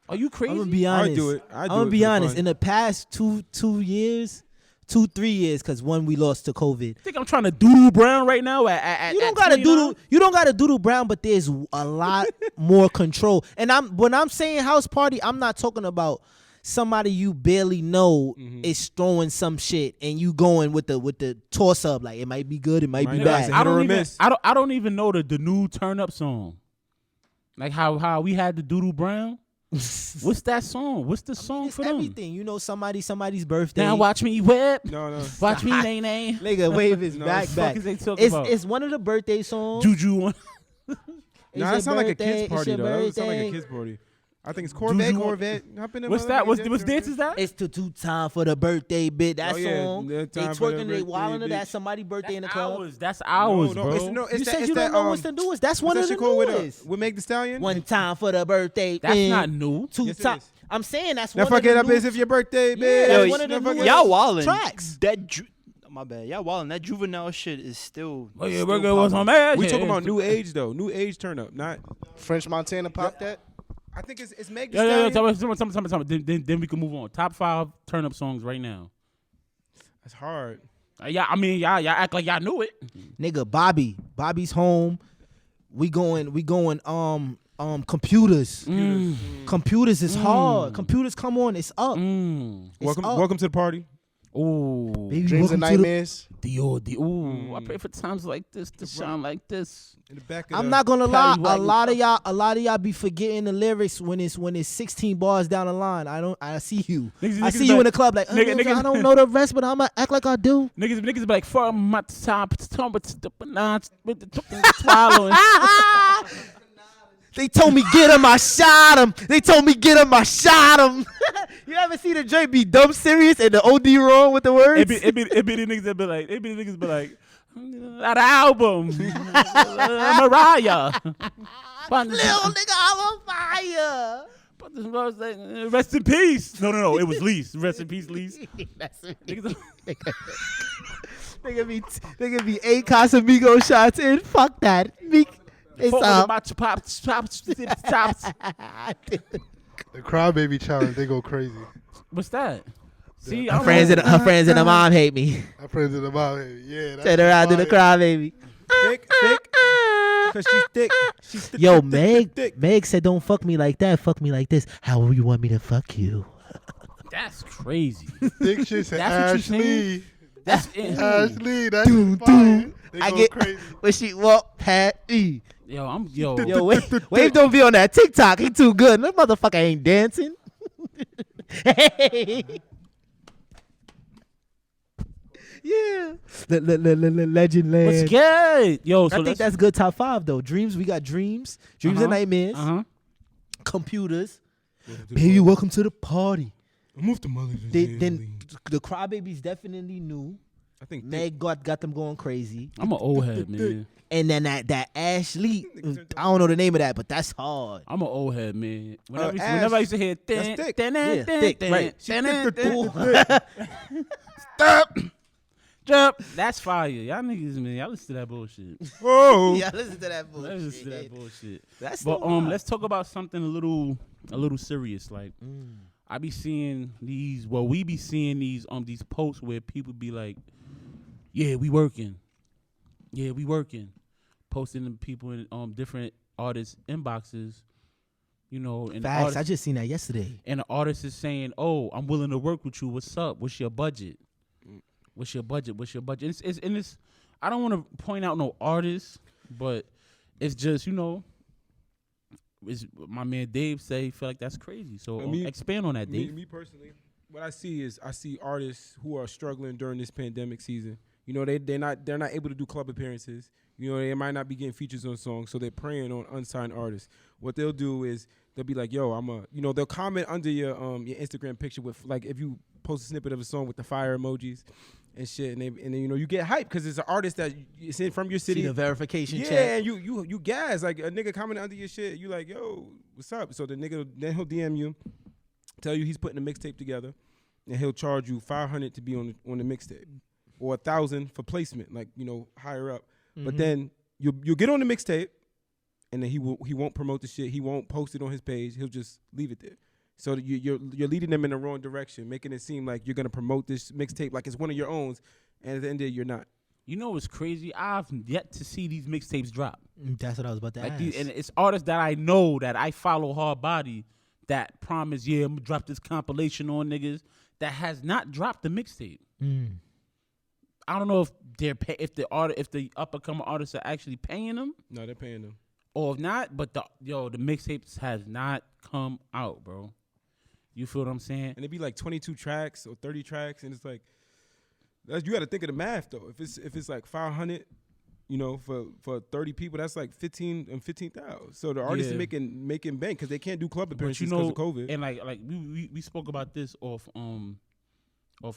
Speaker 1: Are you crazy?
Speaker 3: I'm gonna be
Speaker 2: I'd
Speaker 3: honest.
Speaker 2: do it. I'd
Speaker 3: I'm
Speaker 2: do
Speaker 3: gonna
Speaker 2: it
Speaker 3: be
Speaker 2: for the
Speaker 3: honest.
Speaker 2: fun.
Speaker 3: In the past 2 years, 3 years, because one we lost to COVID.
Speaker 1: think I'm trying to doodle brown right now at
Speaker 3: You don't
Speaker 1: at
Speaker 3: gotta
Speaker 1: 29?
Speaker 3: doodle. You don't gotta doodle brown, but there's a lot more control. And when I'm saying house party, I'm not talking about somebody you barely know is throwing some shit and you going with the toss up. Like it might be good, it might be
Speaker 2: Might not.
Speaker 3: bad.
Speaker 2: Hit
Speaker 1: I
Speaker 2: or
Speaker 1: don't even.
Speaker 2: miss.
Speaker 1: I don't even know the new turn up song. Like how we had the doodle brown. What's that song? What's the song
Speaker 3: It's
Speaker 1: for them?
Speaker 3: everything. You know, somebody's birthday.
Speaker 1: Now watch me whip.
Speaker 2: No.
Speaker 1: Watch me nay nay.
Speaker 3: Nigga, wave is
Speaker 2: No,
Speaker 3: back.
Speaker 1: Fuck is they talking about?
Speaker 3: It's one of the birthday songs.
Speaker 1: Juju one.
Speaker 3: It's
Speaker 2: Nah,
Speaker 3: your
Speaker 2: that sound like a
Speaker 3: birthday,
Speaker 2: kids
Speaker 3: it's
Speaker 2: party
Speaker 3: your
Speaker 2: though. That would sound like a
Speaker 3: birthday.
Speaker 2: kids party. I think it's Corvette.
Speaker 1: Juju-
Speaker 2: Corvette. Hop in the
Speaker 1: What's that?
Speaker 2: motherfucking
Speaker 1: What's
Speaker 2: jet,
Speaker 1: dance is that?
Speaker 3: It's the time for the birthday bit. That
Speaker 2: Oh, yeah,
Speaker 3: song.
Speaker 2: the
Speaker 3: They
Speaker 2: time for the
Speaker 3: twerking, they
Speaker 2: birthday
Speaker 3: wilding
Speaker 2: bitch.
Speaker 3: that somebody's birthday in the club.
Speaker 1: That's ours,
Speaker 2: no,
Speaker 1: bro.
Speaker 2: It's, no, it's
Speaker 3: You
Speaker 2: that,
Speaker 3: said
Speaker 2: it's
Speaker 3: you
Speaker 2: that,
Speaker 3: don't know what's the newest. That's one
Speaker 2: what's
Speaker 3: of
Speaker 2: that
Speaker 3: the
Speaker 2: shit called
Speaker 3: newest.
Speaker 2: with Meg Thee Stallion?
Speaker 3: One time for the birthday.
Speaker 1: That's
Speaker 3: thing.
Speaker 1: not new.
Speaker 3: Two
Speaker 2: Yes, it
Speaker 3: time.
Speaker 2: is.
Speaker 3: I'm saying that's
Speaker 2: Now
Speaker 3: one
Speaker 2: fuck
Speaker 3: of the
Speaker 2: it up
Speaker 3: new-
Speaker 2: as if your birthday,
Speaker 3: Yeah,
Speaker 2: bitch.
Speaker 3: that's
Speaker 7: Yo,
Speaker 3: one of the
Speaker 2: Now fuck it
Speaker 3: newest
Speaker 2: up.
Speaker 7: Y'all wildin'.
Speaker 3: tracks.
Speaker 7: My bad. Y'all wildin'. That juvenile shit is still.
Speaker 1: Oh yeah,
Speaker 7: still
Speaker 1: we're gonna want some
Speaker 7: poppin'.
Speaker 1: ass.
Speaker 2: We
Speaker 1: Yeah,
Speaker 2: talking
Speaker 1: yeah.
Speaker 2: about new age though. New age turn up, not.
Speaker 5: French Montana pop that.
Speaker 2: I think it's Meg Thee
Speaker 1: Yeah.
Speaker 2: Stallion.
Speaker 1: Tell me. Then we can move on. Top 5 turn up songs right now.
Speaker 2: That's hard.
Speaker 1: Yeah, I mean, y'all act like y'all knew it.
Speaker 3: Nigga, Bobby's home. We going computers. Computers is hard. Computers come on, it's up. It's
Speaker 2: Welcome
Speaker 3: up.
Speaker 2: to the party.
Speaker 1: Ooh,
Speaker 3: Baby,
Speaker 5: Dreams
Speaker 3: welcome
Speaker 5: and
Speaker 3: to the-
Speaker 5: nightmares.
Speaker 1: I pray for times like this to shine like this.
Speaker 2: In the back of
Speaker 3: I'm
Speaker 2: the,
Speaker 3: not gonna lie.
Speaker 1: Paddy wagon.
Speaker 3: A lot of y'all be forgetting the lyrics when it's 16 bars down the line. I see you.
Speaker 1: Niggas-
Speaker 3: I
Speaker 1: niggas
Speaker 3: see you
Speaker 1: like-
Speaker 3: in the club like,
Speaker 1: niggas-
Speaker 3: I don't know the rest, but I'ma act like I do.
Speaker 1: Niggas be like, for my top, with the swallowing.
Speaker 3: They told me get him, I shot him. They told me get him, I shot him. You ever see the Drake be dumb serious and the OD wrong with the words?
Speaker 1: It be the niggas that be like, that album, Mariah.
Speaker 3: Little nigga, I'm on fire.
Speaker 1: What the hell was that? Rest in peace. No. It was Lease. Rest in peace, Lease. Niggas-
Speaker 3: Nigga be 8 Casamigo shots in. Fuck that. It's
Speaker 1: Fuck about your pops.
Speaker 8: The crybaby challenge, they go crazy.
Speaker 1: What's that? See,
Speaker 3: her friends and the mom hate me.
Speaker 8: My friends in the mouth, yeah. That's
Speaker 3: Turn around to the
Speaker 8: fire.
Speaker 3: crybaby.
Speaker 2: Thick. Because she's thick. She's thick.
Speaker 3: Yo,
Speaker 2: thick, thick.
Speaker 3: Meg said, "Don't fuck me like that. Fuck me like this. How will you want me to fuck you?"
Speaker 1: That's crazy.
Speaker 8: Thick shit said
Speaker 1: That's what you
Speaker 8: Ashley.
Speaker 1: That's it.
Speaker 8: Ashley, that's
Speaker 3: Doom,
Speaker 8: fire.
Speaker 3: doom.
Speaker 8: They
Speaker 3: I
Speaker 8: go
Speaker 3: get
Speaker 8: crazy.
Speaker 3: when she walk past me.
Speaker 1: Yo,
Speaker 3: Wave don't be on that TikTok. He too good. That motherfucker ain't dancing. Yeah. Legend land.
Speaker 1: what's good? Yo, so
Speaker 3: I think that's good top 5 though. Dreams, we got dreams. Dreams and nightmares. Computers. Baby, welcome to the party.
Speaker 2: Move to mother.
Speaker 3: Then the crybabies definitely knew.
Speaker 2: I think
Speaker 3: Meg got them going crazy.
Speaker 1: I'm an old head, man.
Speaker 3: And then that Ashley, I don't know the name of that, but that's hard.
Speaker 1: I'm an old head, man.
Speaker 2: Ash,
Speaker 1: Whenever I used to hear
Speaker 2: that's thick.
Speaker 3: Yeah, thick, right.
Speaker 1: Stop. Jump. That's fire. Y'all niggas, man. Y'all listen to that bullshit.
Speaker 2: Oh.
Speaker 3: Yeah, listen to that bullshit.
Speaker 1: Listen to that bullshit.
Speaker 3: That's
Speaker 1: But
Speaker 3: the vibe.
Speaker 1: let's talk about something a little serious. Like I be seeing these. Well, we be seeing these posts where people be like, "Yeah, we working. Yeah, we working." Posting them people in different artists' inboxes. You know, and the
Speaker 3: Facts.
Speaker 1: artist-
Speaker 3: I just seen that yesterday.
Speaker 1: and the artist is saying, "Oh, I'm willing to work with you. What's up? What's your budget? What's your budget? What's your budget?" It's I don't want to point out no artists, but it's just it's my man Dave say he feel like that's crazy. So expand on that, Dave.
Speaker 2: Me personally, what I see is artists who are struggling during this pandemic season. You know, they're not able to do club appearances. You know, they might not be getting features on songs, so they're preying on unsigned artists. What they'll do is they'll be like, "Yo, they'll comment under your Instagram picture with, like, if you post a snippet of a song with the fire emojis and shit, and then you get hyped because it's an artist that is in from your city.
Speaker 3: See the verification
Speaker 2: Yeah,
Speaker 3: check.
Speaker 2: and you gas like a nigga commenting under your shit. You like, "Yo, what's up?" So the nigga then he'll DM you, tell you he's putting a mixtape together, and he'll charge you $500 to be on the mixtape, or $1,000 for placement, like higher up. But then you'll get on the mixtape, and then he won't promote the shit. He won't post it on his page. He'll just leave it there. So you're leading them in the wrong direction, making it seem like you're gonna promote this mixtape like it's one of your own, and at the end of it, you're not.
Speaker 1: You know what's crazy? I've yet to see these mixtapes drop.
Speaker 3: That's what I was about to ask.
Speaker 1: And it's artists that I know that I follow hard body that promise, yeah, I'm gonna drop this compilation on niggas that has not dropped the mixtape. I don't know if if the up and coming artists are actually paying them
Speaker 2: No, they're paying them.
Speaker 1: or if not, but the mixtapes has not come out, bro. You feel what I'm saying?
Speaker 2: And it'd be like 22 tracks or 30 tracks, and it's like you got to think of the math though. If it's like 500, for 30 people, that's like 15,000. So the artist is making bank because they can't do club appearances because of COVID.
Speaker 1: And like we spoke about this off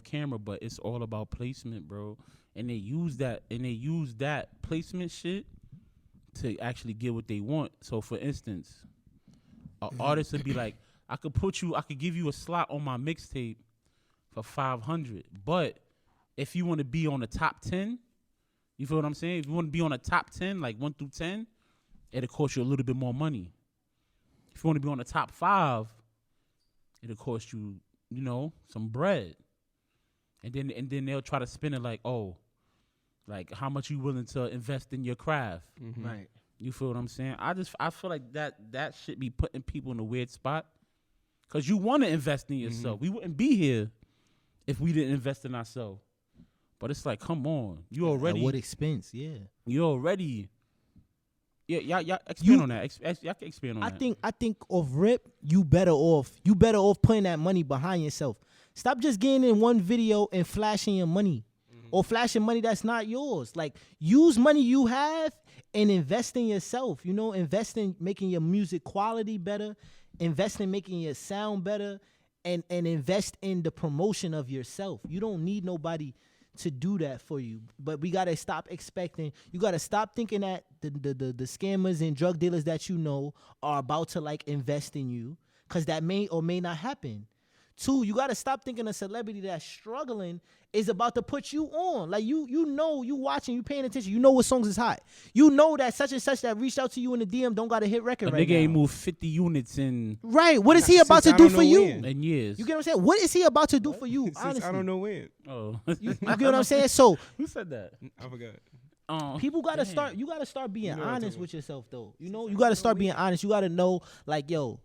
Speaker 1: camera, but it's all about placement, bro. And they use that placement shit to actually get what they want. So for instance, an artist would be like, I could give you a slot on my mixtape for $500. But if you want to be on the top 10, you feel what I'm saying? If you want to be on the top 10, like 1 through 10, it'll cost you a little bit more money. If you want to be on the top 5, it'll cost you, some bread. And then they'll try to spin it like, oh, like how much you willing to invest in your craft.
Speaker 3: Right.
Speaker 1: You feel what I'm saying? I feel like that should be putting people in a weird spot. Cause you want to invest in yourself. We wouldn't be here if we didn't invest in ourselves. But it's like, come on. You already
Speaker 3: At what expense? Yeah.
Speaker 1: you already y'all expand on that. Y'all can expand on that.
Speaker 3: I think off rip, you better off putting that money behind yourself. Stop just getting in one video and flashing your money. Or flashing money that's not yours. Like, use money you have and invest in yourself. Invest in making your music quality better, invest in making your sound better, and invest in the promotion of yourself. You don't need nobody to do that for you. But we gotta stop expecting. You gotta stop thinking that the scammers and drug dealers that are about to like invest in you. because that may or may not happen. 2, you gotta stop thinking a celebrity that's struggling is about to put you on. Like you know, you watching, you paying attention. You know what songs is hot. You know that such and such that reached out to you in the DM don't got a hit record
Speaker 1: A
Speaker 3: right
Speaker 1: nigga
Speaker 3: now.
Speaker 1: ained moved 50 units in
Speaker 3: Right. What is he about to
Speaker 2: Since I
Speaker 3: do
Speaker 2: don't
Speaker 3: for
Speaker 2: know
Speaker 3: you?
Speaker 2: when.
Speaker 1: years.
Speaker 3: You get what I'm saying? What is he about to do for you?
Speaker 2: Since
Speaker 3: Honestly,
Speaker 2: I don't know when.
Speaker 1: Oh,
Speaker 3: You get what I'm saying? So
Speaker 1: who said that?
Speaker 2: I forgot.
Speaker 3: people gotta
Speaker 1: Damn.
Speaker 3: start. You gotta start being
Speaker 2: You know what I'm
Speaker 3: honest
Speaker 2: talking
Speaker 3: with yourself, though. You know, you gotta start being honest. You gotta know, like, yo,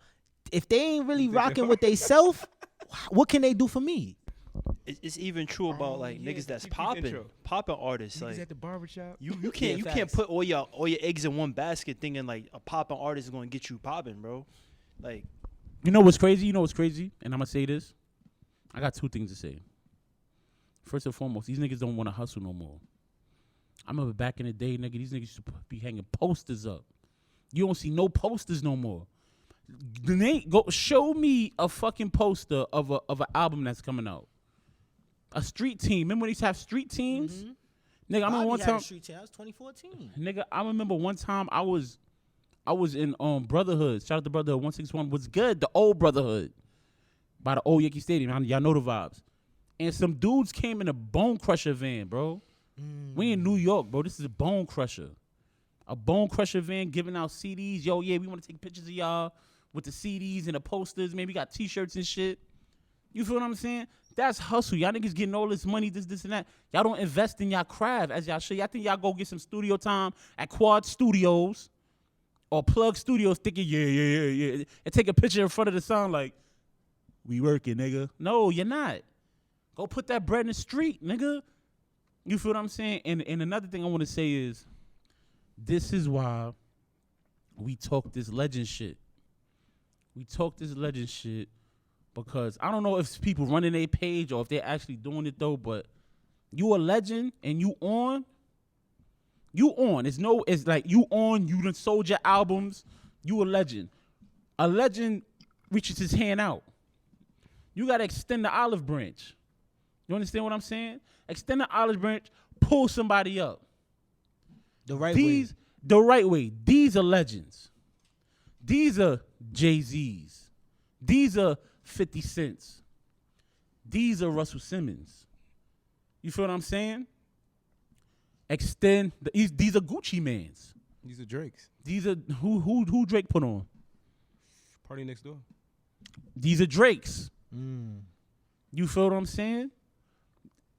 Speaker 3: if they ain't really rocking with they self, what can they do for me?
Speaker 7: It's even true about like
Speaker 2: yeah,
Speaker 7: niggas that's
Speaker 2: keep the intro.
Speaker 7: popping artists.
Speaker 2: Niggas
Speaker 7: Like
Speaker 2: at the barbershop.
Speaker 7: you
Speaker 3: Yeah,
Speaker 7: can't
Speaker 3: facts.
Speaker 7: put all your eggs in one basket thinking like a popping artist is gonna get you popping, bro. Like
Speaker 1: You know what's crazy? You know what's crazy? And I'm gonna say this. I got 2 things to say. First and foremost, these niggas don't want to hustle no more. I remember back in the day, nigga, these niggas used to be hanging posters up. You don't see no posters no more. Go show me a fucking poster of an album that's coming out. A street team. Remember when they used to have street teams? Nigga, I remember one time.
Speaker 3: Street Team. That was 2014.
Speaker 1: Nigga, I remember one time I was in Brotherhood. Shout out to Brotherhood 161. Was good. The old Brotherhood by the old Yankee Stadium. Y'all know the vibes. And some dudes came in a Bone Crusher van, bro. We in New York, bro. This is a Bone Crusher. A Bone Crusher van giving out CDs. Yo, yeah, we want to take pictures of y'all with the CDs and the posters. Man, we got T-shirts and shit. You feel what I'm saying? That's hustle. Y'all niggas getting all this money, this, and that. Y'all don't invest in y'all craft as y'all should. Y'all think y'all go get some studio time at Quad Studios or Plug Studios thinking, yeah. And take a picture in front of the sun like, we working, nigga. No, you're not. Go put that bread in the street, nigga. You feel what I'm saying? And another thing I want to say is, this is why we talk this legend shit. We talk this legend shit because I don't know if it's people running their page or if they're actually doing it though, but you a legend and you on. It's like you on, you done sold your albums, you a legend. A legend reaches his hand out. You gotta extend the olive branch. You understand what I'm saying? Extend the olive branch, pull somebody up.
Speaker 3: The right way.
Speaker 1: The right way. These are legends. These are Jay-Z's. These are 50 Cents. These are Russell Simmons. You feel what I'm saying? Extend. These are Gucci Mans.
Speaker 2: These are Drakes.
Speaker 1: These are who Drake put on.
Speaker 2: Party Next Door.
Speaker 1: These are Drake's. You feel what I'm saying?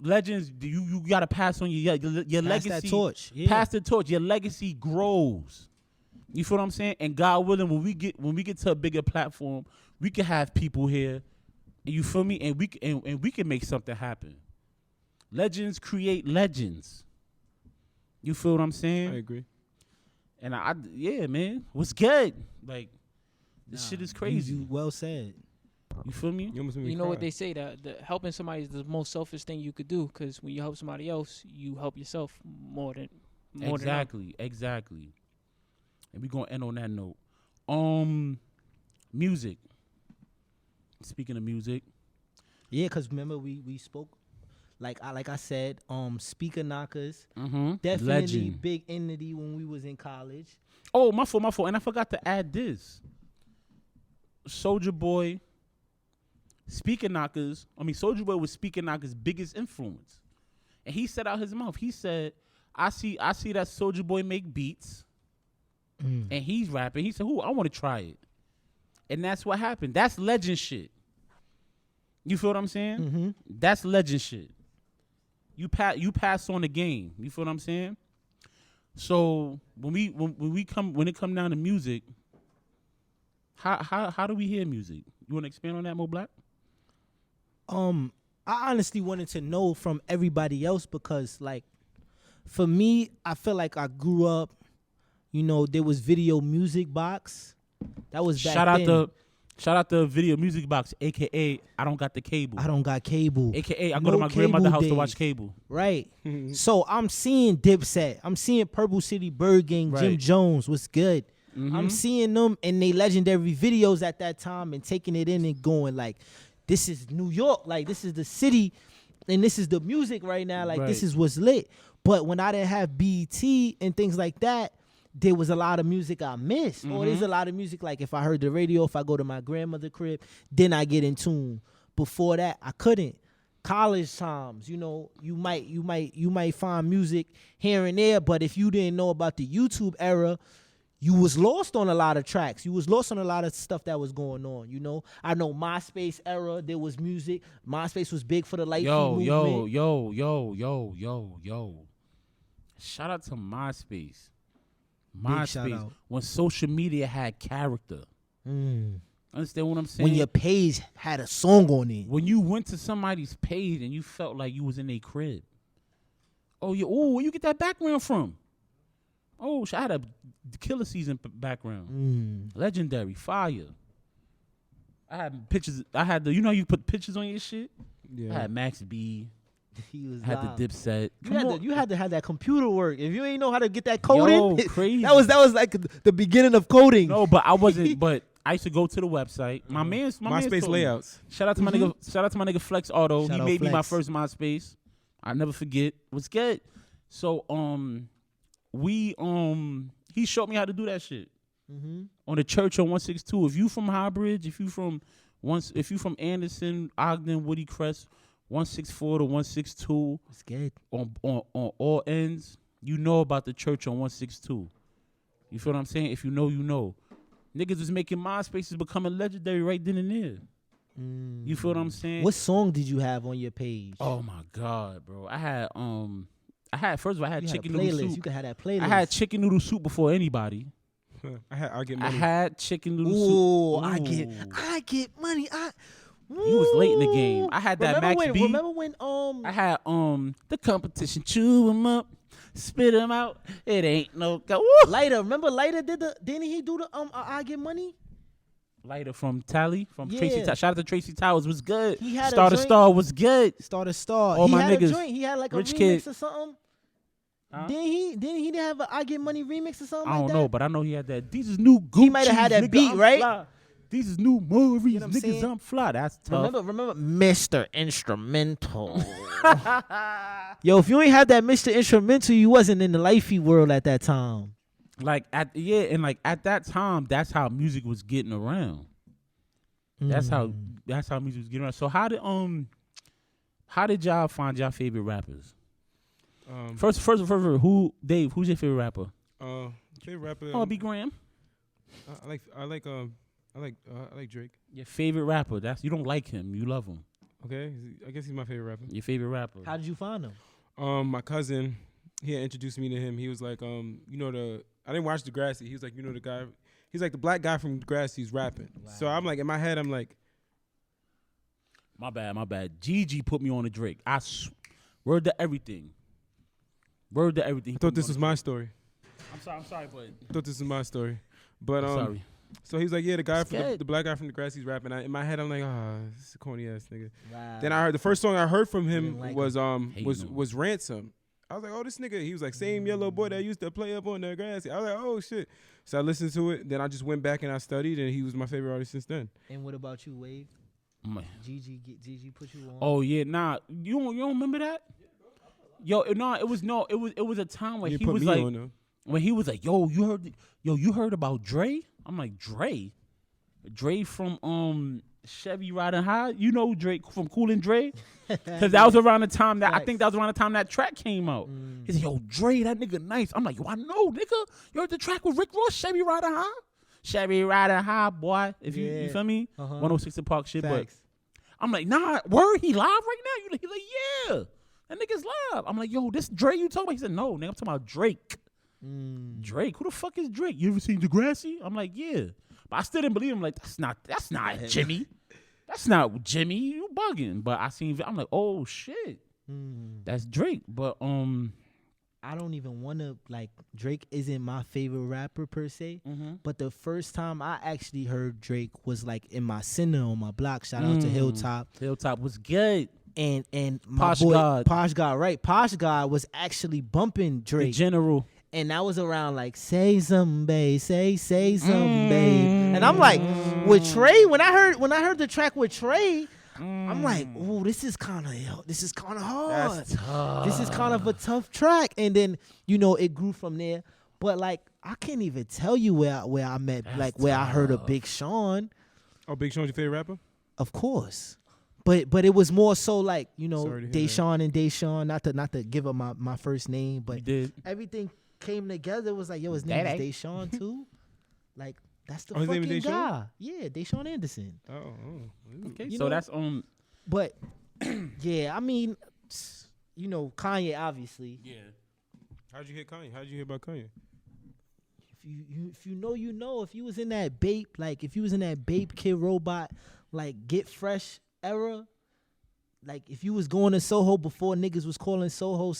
Speaker 1: Legends, you gotta pass on your
Speaker 3: Pass
Speaker 1: legacy.
Speaker 3: that torch. Yeah.
Speaker 1: Pass the torch. Your legacy grows. You feel what I'm saying? And God willing, when we get to a bigger platform, we can have people here. You feel me? And we can make something happen. Legends create legends. You feel what I'm saying?
Speaker 2: I agree.
Speaker 1: And yeah, man, what's good? Like this shit is crazy.
Speaker 3: You well said.
Speaker 1: You feel me?
Speaker 2: You almost made me
Speaker 4: You know
Speaker 2: cry.
Speaker 4: what they say, that helping somebody is the most selfish thing you could do, because when you help somebody else, you help yourself more than them.
Speaker 1: Exactly. And we're gonna end on that note. Music. Speaking of music,
Speaker 3: Yeah, because remember we spoke, like I said, speaker knockers, definitely
Speaker 1: legend.
Speaker 3: big entity when we was in college.
Speaker 1: Oh, my fault. And I forgot to add this. Soulja Boy, Speaker Knockers. Soulja Boy was Speaker Knockers' biggest influence, and he said out his mouth. He said, "I see that Soulja Boy make beats, and he's rapping." He said, "Who? I want to try it," and that's what happened. That's legend shit. You feel what I'm saying? That's legend shit. You pass on the game. You feel what I'm saying? So when it come down to music, how do we hear music? You want to expand on that, Mo Black?
Speaker 3: I honestly wanted to know from everybody else because, like, for me, I feel like I grew up, there was Video Music Box. That was back then.
Speaker 1: Shout out to Video Music Box, aka I don't got the cable.
Speaker 3: I don't got cable.
Speaker 1: AKA I go to my grandmother's house to watch cable.
Speaker 3: Right. So I'm seeing Dipset. I'm seeing Purple City Bird Gang, Jim
Speaker 1: Right.
Speaker 3: Jones. What's good? I'm seeing them in they legendary videos at that time and taking it in and going like, this is New York. Like, this is the city and this is the music right now. Like, this
Speaker 1: Right.
Speaker 3: is what's lit. But when I didn't have BET and things like that, there was a lot of music I missed. Or there's
Speaker 1: Mhm.
Speaker 3: a lot of music like if I heard the radio, if I go to my grandmother's crib, then I get in tune. Before that, I couldn't. College times, you know, you might find music here and there, but if you didn't know about the YouTube era, you was lost on a lot of tracks. You was lost on a lot of stuff that was going on, you know. I know MySpace era, there was music. MySpace was big for the light movement.
Speaker 1: Yo. Shout out to MySpace.
Speaker 3: Big shout
Speaker 1: MySpace.
Speaker 3: out.
Speaker 1: When social media had character. Understand what I'm saying?
Speaker 3: When your page had a song on it.
Speaker 1: When you went to somebody's page and you felt like you was in a crib. Oh, where you get that background from? Oh, I had a Killer Season background. Legendary, fire. I had pictures. I had you know, you put pictures on your shit.
Speaker 2: Yeah.
Speaker 1: I had Max B.
Speaker 3: He was
Speaker 1: I had
Speaker 3: live.
Speaker 1: the Dipset.
Speaker 3: You had to have that computer work. If you ain't know how to get that coding,
Speaker 1: Yo, crazy.
Speaker 3: that was like the beginning of coding.
Speaker 1: No, but I wasn't. But I used to go to the website. My man's
Speaker 2: MySpace
Speaker 1: told me.
Speaker 2: layouts.
Speaker 1: Shout out to my nigga. Shout out to my nigga Flex Auto.
Speaker 3: Shout
Speaker 1: He
Speaker 3: out
Speaker 1: made me my
Speaker 3: Flex.
Speaker 1: first MySpace. I never forget. What's good? So he showed me how to do that shit on the church on 162. If you from Highbridge, if you from Anderson, Ogden, Woody Crest, 164 to 162
Speaker 3: It's good.
Speaker 1: on all ends, you know about the church on 162. You feel what I'm saying? If you know, you know. Niggas was making MySpaces becoming legendary right then and there. You feel what I'm saying?
Speaker 3: What song did you have on your page?
Speaker 1: Oh my God, bro! I had first of all, I had
Speaker 3: you
Speaker 1: chicken
Speaker 3: had a
Speaker 1: noodle
Speaker 3: playlist.
Speaker 1: soup.
Speaker 3: You could have that playlist.
Speaker 1: I had chicken noodle soup before anybody.
Speaker 2: I get
Speaker 1: I
Speaker 2: money.
Speaker 1: had chicken noodle
Speaker 3: Ooh,
Speaker 1: soup.
Speaker 3: I get money.
Speaker 1: You was late in the game. I had that Max B.
Speaker 3: Remember when
Speaker 1: I had the competition chew 'em up, spit 'em out. It ain't no go. Woo!
Speaker 3: Lighter? Remember Lighter didn't he do the I get money?
Speaker 1: Lighter from Tally, from
Speaker 3: Yeah.
Speaker 1: Tracy. Shout out to Tracy Towers. Was good.
Speaker 3: He had a
Speaker 1: Star to
Speaker 3: joint-
Speaker 1: Star was good.
Speaker 3: Start a Star.
Speaker 1: All
Speaker 3: he
Speaker 1: my
Speaker 3: had
Speaker 1: niggas.
Speaker 3: a joint. He had like
Speaker 1: Rich
Speaker 3: a remix
Speaker 1: Kid.
Speaker 3: or something.
Speaker 1: Huh?
Speaker 3: Didn't he have a I get money remix or something
Speaker 1: I
Speaker 3: like
Speaker 1: don't
Speaker 3: that?
Speaker 1: know, but I know he had that. These is new Gucci.
Speaker 3: He might have had that beat, right?
Speaker 1: Fly. These is new movies.
Speaker 3: You know what I'm
Speaker 1: Niggas,
Speaker 3: saying?
Speaker 1: I'm fly. That's tough.
Speaker 3: Remember Mr. Instrumental. Yo, if you ain't had that Mr. Instrumental, you wasn't in the lifey world at that time.
Speaker 1: Like at that time, that's how music was getting around. That's how music was getting around. So how did y'all find y'all favorite rappers? First, who's your favorite rapper?
Speaker 2: Favorite rapper.
Speaker 1: Oh, B Graham.
Speaker 2: I like Drake.
Speaker 1: Your favorite rapper. That's you don't like him, you love him.
Speaker 2: Okay, I guess he's my favorite rapper.
Speaker 1: Your favorite rapper.
Speaker 3: How did you find him?
Speaker 2: My cousin, he had introduced me to him. He was like, I didn't watch Degrassi. He was like, the guy. He's like the black guy from Degrassi's rapping.
Speaker 3: Wow.
Speaker 2: So I'm like, in my head, I'm like,
Speaker 1: My bad. Gigi put me on a Drake. Word to everything.
Speaker 2: I thought this was my story.
Speaker 1: I'm sorry, but
Speaker 2: I thought this was my story. But
Speaker 1: sorry.
Speaker 2: So he was like, yeah, the guy
Speaker 1: It's
Speaker 2: from
Speaker 1: good.
Speaker 2: the black guy from Degrassi's rapping. In my head, I'm like, this is a corny ass nigga.
Speaker 3: Wow.
Speaker 2: Then I heard the first song I heard from him
Speaker 3: Didn't like
Speaker 2: was
Speaker 1: Hating him.
Speaker 2: was Ransom. I was like, oh, this nigga. He was like, same yellow boy that used to play up on Degrassi. I was like, oh shit. So I listened to it. Then I just went back and I studied, and he was my favorite artist since then.
Speaker 3: And what about you, Wave?
Speaker 1: My-
Speaker 3: Gigi put you on.
Speaker 1: Oh yeah, nah. You don't remember that? Yo, it was a time when
Speaker 2: You
Speaker 1: he
Speaker 2: put
Speaker 1: was
Speaker 2: me
Speaker 1: like,
Speaker 2: on though.
Speaker 1: when he was like, you heard about Dre? I'm like, Dre from Chevy Riding High. You know Dre from Cool and Dre? Because that was around the time that I think that was around the time that track came out. He said, yo, Dre, that nigga nice. I'm like, yo, I know, nigga. You heard the track with Rick Ross, Chevy Riding High? Chevy Riding High, boy. If you feel me? 106 in Park shit.
Speaker 3: Facts.
Speaker 1: But I'm like, nah, word, he live right now? He's like, yeah. That nigga's live. I'm like, yo, this Dre you talking about? He said, no, nigga, I'm talking about Drake. Drake? Who the fuck is Drake? You ever seen Degrassi? I'm like, yeah. But I still didn't believe him. Like, that's not Jimmy. That's not Jimmy. You bugging. But I seen, I'm like, oh shit. That's Drake. But
Speaker 3: I don't even want to, like, Drake isn't my favorite rapper per se, but the first time I actually heard Drake was like in my center on my block. Shout out to Hilltop.
Speaker 1: Hilltop was good.
Speaker 3: And my
Speaker 1: Posh
Speaker 3: boy
Speaker 1: God.
Speaker 3: Posh God, right? Posh God was actually bumping
Speaker 1: The
Speaker 3: Drake.
Speaker 1: General.
Speaker 3: And that was around like say something, babe, say something, babe. And I'm like, with Trey, when I heard the track with Trey, I'm like, ooh, this is kind of hard.
Speaker 1: That's tough.
Speaker 3: This is kind of a tough track. And then, it grew from there. But like I can't even tell you where I met,
Speaker 1: That's
Speaker 3: like where I heard of
Speaker 1: tough.
Speaker 3: Big Sean.
Speaker 2: Oh, Big Sean's your favorite rapper?
Speaker 3: Of course. But it was more so like, you know,
Speaker 2: Sorry to hear that.
Speaker 3: Deshaun and Deshaun, not to give up my first name,
Speaker 1: You
Speaker 3: but
Speaker 1: did.
Speaker 3: everything came together. It was like, yo, his name
Speaker 4: Daddy.
Speaker 3: is Deshaun too. Like, that's the
Speaker 2: Oh, his name
Speaker 3: fucking
Speaker 2: is Deshaun?
Speaker 3: guy. Yeah, Deshaun Anderson.
Speaker 2: Oh. Ooh.
Speaker 1: Okay,
Speaker 3: You
Speaker 1: so
Speaker 3: know-
Speaker 1: that's
Speaker 3: But yeah, I mean, you know, Kanye obviously.
Speaker 1: yeah.
Speaker 2: How'd you hear Kanye? How'd you hear about Kanye?
Speaker 3: If you know, you know. If you was in that Bape, like if you was in that Bape Kid Robot, like Get Fresh era, like if you was going to Soho before niggas was calling Soho,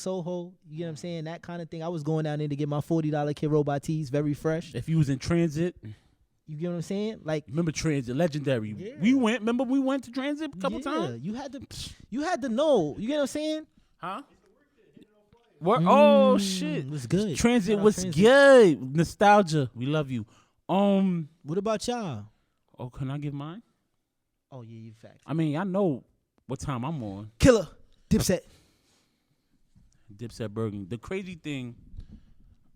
Speaker 3: you know what I'm saying? That kind of thing. I was going down there to get my $40 Kid Robot tees, very fresh.
Speaker 1: If you was in transit,
Speaker 3: You get what I'm saying? Like
Speaker 1: remember transit, legendary.
Speaker 3: Yeah.
Speaker 1: We went. Remember we went to transit a couple times.
Speaker 3: You had to know. You get what I'm saying?
Speaker 1: Huh? What? Oh shit!
Speaker 3: It was good.
Speaker 1: Transit
Speaker 3: Shout out
Speaker 1: was
Speaker 3: Transit.
Speaker 1: good. Nostalgia. We love you.
Speaker 3: What about y'all?
Speaker 1: Oh, can I give mine?
Speaker 3: Oh yeah, you fact.
Speaker 1: I mean, I know what time I'm on.
Speaker 3: Killer, Dipset.
Speaker 1: Dipset Bergen. The crazy thing.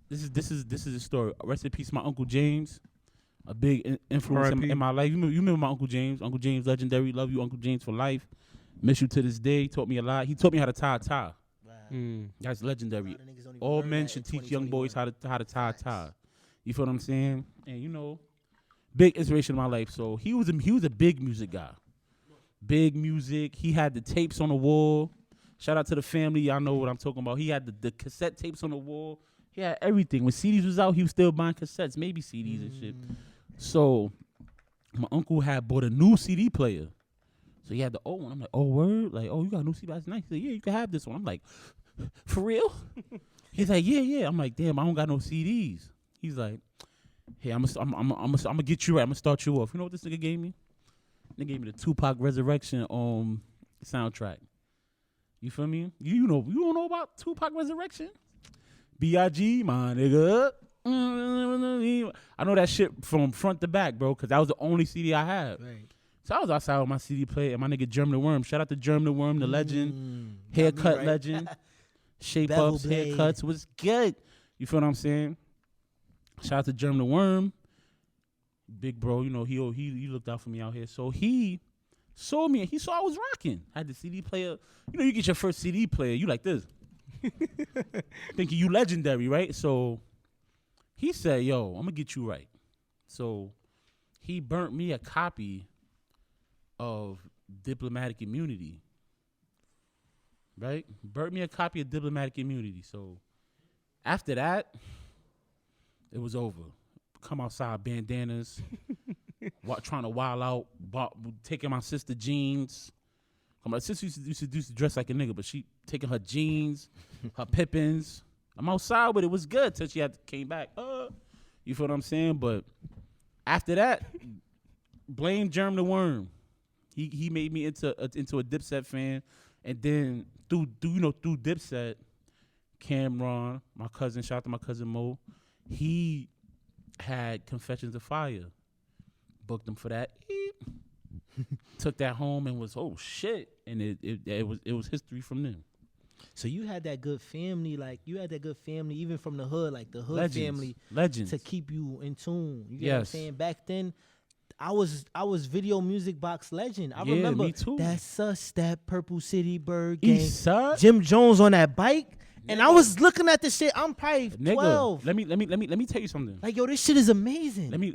Speaker 1: This is a story. Rest in peace, my Uncle James. A big influence
Speaker 2: R.I.P.
Speaker 1: in my life. You remember my Uncle James? Uncle James, legendary. Love you, Uncle James, for life. Miss you to this day. Taught me a lot. He taught me how to tie. That's legendary. All men should teach young boys how to tie. You feel what I'm saying? And you know, big inspiration in my life. So he was a big music guy. Big music. He had the tapes on the wall. Shout out to the family. Y'all know what I'm talking about. He had the cassette tapes on the wall. He had everything. When CDs was out, he was still buying cassettes, maybe CDs and shit. So my uncle had bought a new CD player. So he had the old one. I'm like, oh, word? Like, oh, you got a new CD? That's nice. He's like, yeah, you can have this one. I'm like, for real? He's like, yeah. I'm like, damn, I don't got no CDs. He's like, hey, I'm gonna get you right. I'm gonna start you off. You know what this nigga gave me? Nigga gave me the Tupac Resurrection soundtrack. You feel me? You don't know about Tupac Resurrection? B.I.G. my nigga. I know that shit from front to back, bro, because that was the only CD I had.
Speaker 3: Right.
Speaker 1: So I was outside with my CD player and my nigga Germ the Worm. Shout out to Germ the Worm, the legend. Haircut
Speaker 3: right.
Speaker 1: legend. Shape
Speaker 3: Bevel
Speaker 1: ups,
Speaker 3: blade.
Speaker 1: haircuts was good. You feel what I'm saying? Shout out to Germ the Worm. Big bro, you know, he looked out for me out here. So he saw me and he saw I was rocking. I had the CD player. You know, you get your first CD player, you like this. Thinking you legendary, right? So he said, yo, I'm gonna get you right. So he burnt me a copy of Diplomatic Immunity. Right? Burnt me a copy of Diplomatic Immunity. So after that, it was over. Come outside, bandanas, trying to wild out, taking my sister jeans. My sister used to dress like a nigga, but she taking her jeans, her Pippins. I'm outside with it. It was good till she came back. You feel what I'm saying? But after that, blame Germ the Worm. He made me into a Dipset fan, and then through Dipset, Cameron, my cousin, shout out to my cousin Mo, he had Confessions of Fire. Booked him for that. Took that home and was, oh shit, and it was history from then.
Speaker 3: So you had that good family, even from the hood, like the hood
Speaker 1: Legends.
Speaker 3: family, to keep you in tune. You get what I'm
Speaker 1: Yes.
Speaker 3: saying? Back then, I was Video Music Box legend. I
Speaker 1: Yeah,
Speaker 3: remember
Speaker 1: me too.
Speaker 3: that's us, that Purple City Bird gang,
Speaker 1: East Side.
Speaker 3: Jim Jones on that bike, and I was looking at this shit. I'm probably
Speaker 1: Nigga,
Speaker 3: 12.
Speaker 1: let me tell you something.
Speaker 3: Like, yo, this shit is amazing.
Speaker 1: Let me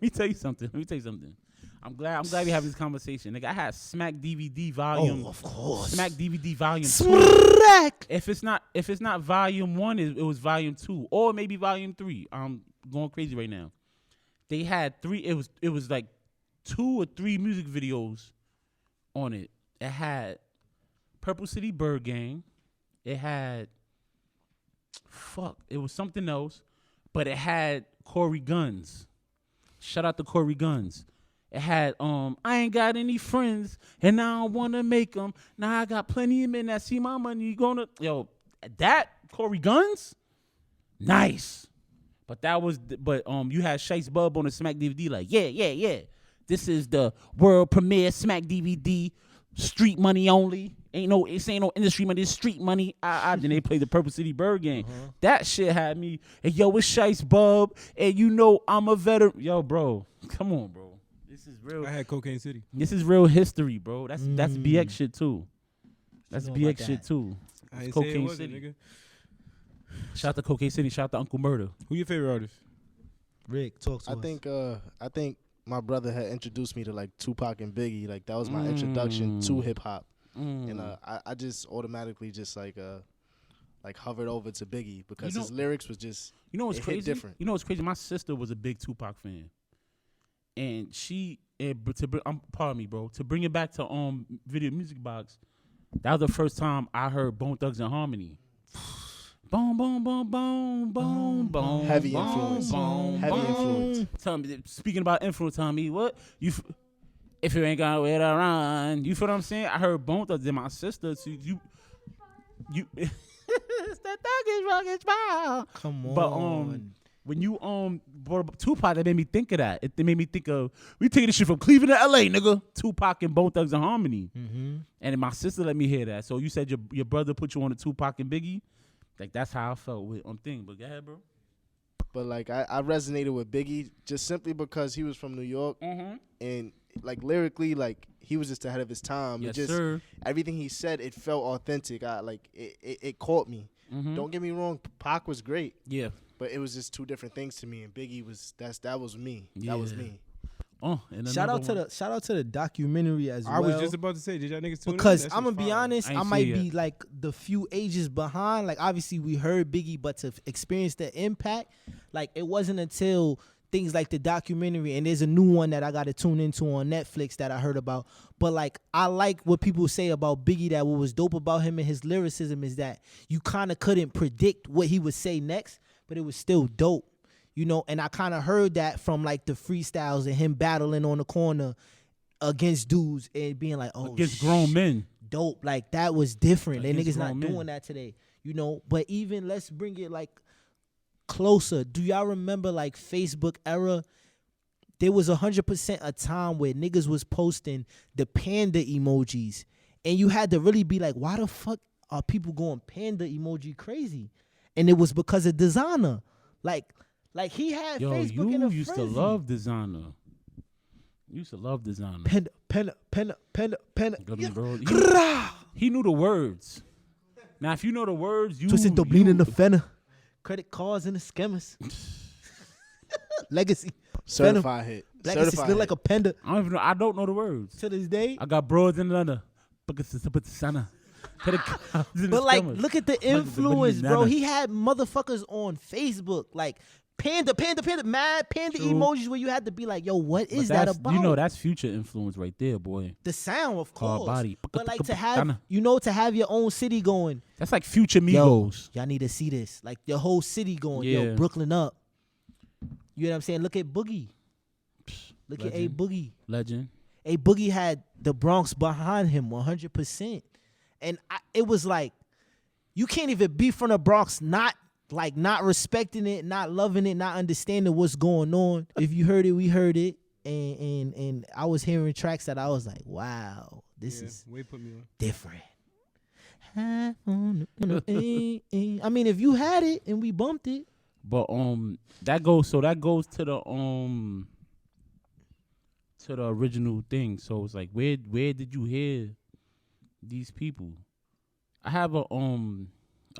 Speaker 1: tell you something. I'm glad we having this conversation. Nigga, I had Smack DVD volume.
Speaker 3: of course.
Speaker 1: Smack DVD volume 2.
Speaker 3: Smack.
Speaker 1: If it's not volume 1, it was volume 2, or maybe volume 3. I'm going crazy right now. They had 3. It was like 2 or 3 music videos on it. It had Purple City Bird Gang. It had it was something else, but it had Corey Guns. Shout out to Corey Guns. It had I ain't got any friends and I don't wanna make them. Now I got plenty of men that see my money gonna that Corey Guns, nice. But you had Shice Bub on the Smack DVD like yeah. This is the world premiere Smack DVD, street money only. Ain't no industry money, it's street money. Then they played the Purple City Bird game. That shit had me. And yo, it's Shice Bub. And you know I'm a veteran. Yo, bro, come on, bro. This is real.
Speaker 2: I had Cocaine City.
Speaker 1: This is real history, bro. That's BX shit too. That's
Speaker 3: know
Speaker 1: BX
Speaker 3: about
Speaker 1: shit
Speaker 3: that?
Speaker 1: too.
Speaker 2: I ain't
Speaker 1: Cocaine
Speaker 2: say it wasn't,
Speaker 1: City.
Speaker 2: nigga.
Speaker 1: Shout out to Cocaine City. Shout out to Uncle Murder.
Speaker 2: Who your favorite artist?
Speaker 3: Rick, talk to
Speaker 5: I
Speaker 3: us.
Speaker 5: think my brother had introduced me to like Tupac and Biggie. Like that was my introduction to hip hop. And I just automatically just like hovered over to Biggie because his lyrics was just
Speaker 1: what's
Speaker 5: it hit
Speaker 1: crazy?
Speaker 5: different.
Speaker 1: You know what's crazy? My sister was a big Tupac fan, and pardon me, bro. To bring it back to Video Music Box, that was the first time I heard Bone Thugs and Harmony. Boom, boom, boom, boom, boom, boom.
Speaker 5: Heavy
Speaker 1: boom,
Speaker 5: influence.
Speaker 1: Boom,
Speaker 5: Heavy
Speaker 1: boom.
Speaker 5: influence.
Speaker 1: Tell me, speaking about influence, tell me what you. If you ain't got where to run, you feel what I'm saying? I heard Bone Thugs and my sister. So you. It's that thuggish rugged smile.
Speaker 3: Come on.
Speaker 1: But when you brought up Tupac, that made me think of that. It made me think of we taking this shit from Cleveland to LA, nigga. Tupac and Bone Thugs and Harmony.
Speaker 3: Mm-hmm.
Speaker 1: And then my sister let me hear that. So you said your brother put you on the Tupac and Biggie. Like that's how I felt with thing. But go ahead, bro.
Speaker 5: But like I resonated with Biggie just simply because he was from New York and like lyrically like he was just ahead of his time.
Speaker 1: Yes,
Speaker 5: it just
Speaker 1: sir.
Speaker 5: everything he said it felt authentic. It caught me. Don't get me wrong, Pac was great.
Speaker 1: Yeah.
Speaker 5: But it was just two different things to me, and Biggie was that was me. That was me.
Speaker 1: And
Speaker 3: Shout out to the documentary as well.
Speaker 2: I was just about to say, did y'all niggas tune in?
Speaker 3: Because
Speaker 2: That
Speaker 3: I'm
Speaker 2: shit
Speaker 3: gonna be
Speaker 2: fire.
Speaker 3: honest,
Speaker 1: I
Speaker 3: I
Speaker 1: ain't
Speaker 3: might
Speaker 1: see it
Speaker 3: be like the few ages behind. Like obviously we heard Biggie, but to experience the impact, like it wasn't until things like the documentary, and there's a new one that I got to tune into on Netflix that I heard about. But like I like what people say about Biggie, that what was dope about him and his lyricism is that you kind of couldn't predict what he would say next, but it was still dope. You know, and I kind of heard that from like the freestyles and him battling on the corner against dudes and being like, oh,
Speaker 1: against grown men.
Speaker 3: dope. Like that was different. They
Speaker 1: Against
Speaker 3: niggas not
Speaker 1: grown men.
Speaker 3: doing that today. You know, but even let's bring it like closer. Do y'all remember like Facebook era? There was 100% a time where niggas was posting the panda emojis, and you had to really be like, why the fuck are people going panda emoji crazy? And it was because of designer. Like he had
Speaker 1: Yo,
Speaker 3: Facebook in a
Speaker 1: you used to
Speaker 3: frenzy.
Speaker 1: love designer. You used to love designer.
Speaker 3: Panda.
Speaker 1: Good
Speaker 3: Yeah.
Speaker 1: bro. He knew the words. Now, if you know the words, you
Speaker 3: Twisted Dublin in the fenner. Credit cards in the scammers. Legacy.
Speaker 5: Certified hit.
Speaker 3: Legacy
Speaker 5: Certified
Speaker 3: still
Speaker 5: hit.
Speaker 3: like a panda
Speaker 1: I don't even know. I don't know the words.
Speaker 3: to this day.
Speaker 1: I got broads in London. But
Speaker 3: But like, look at the influence, bro. He had motherfuckers on Facebook, like panda, mad panda
Speaker 1: True.
Speaker 3: emojis where you had to be like, yo, what is that about?
Speaker 1: You know, that's future influence right there, boy.
Speaker 3: the sound, of
Speaker 1: Hard
Speaker 3: course.
Speaker 1: body.
Speaker 3: But like to have, to have your own city going.
Speaker 1: That's like future
Speaker 3: Yo,
Speaker 1: Migos.
Speaker 3: y'all need to see this. Like your whole city going,
Speaker 1: Yeah.
Speaker 3: yo, Brooklyn up. You know what I'm saying? Look at Boogie. Look at A
Speaker 1: Legend.
Speaker 3: Boogie.
Speaker 1: Legend.
Speaker 3: A Boogie had the Bronx behind him 100%. And it was like, you can't even be from the Bronx not respecting it, not loving it, not understanding what's going on. If you heard it, we heard it. And I was hearing tracks that I was like, wow, this is
Speaker 2: Wait, put me on.
Speaker 3: different. I mean, if you had it and we bumped it.
Speaker 1: But that goes to the original thing. So it's like where did you hear these people? I have an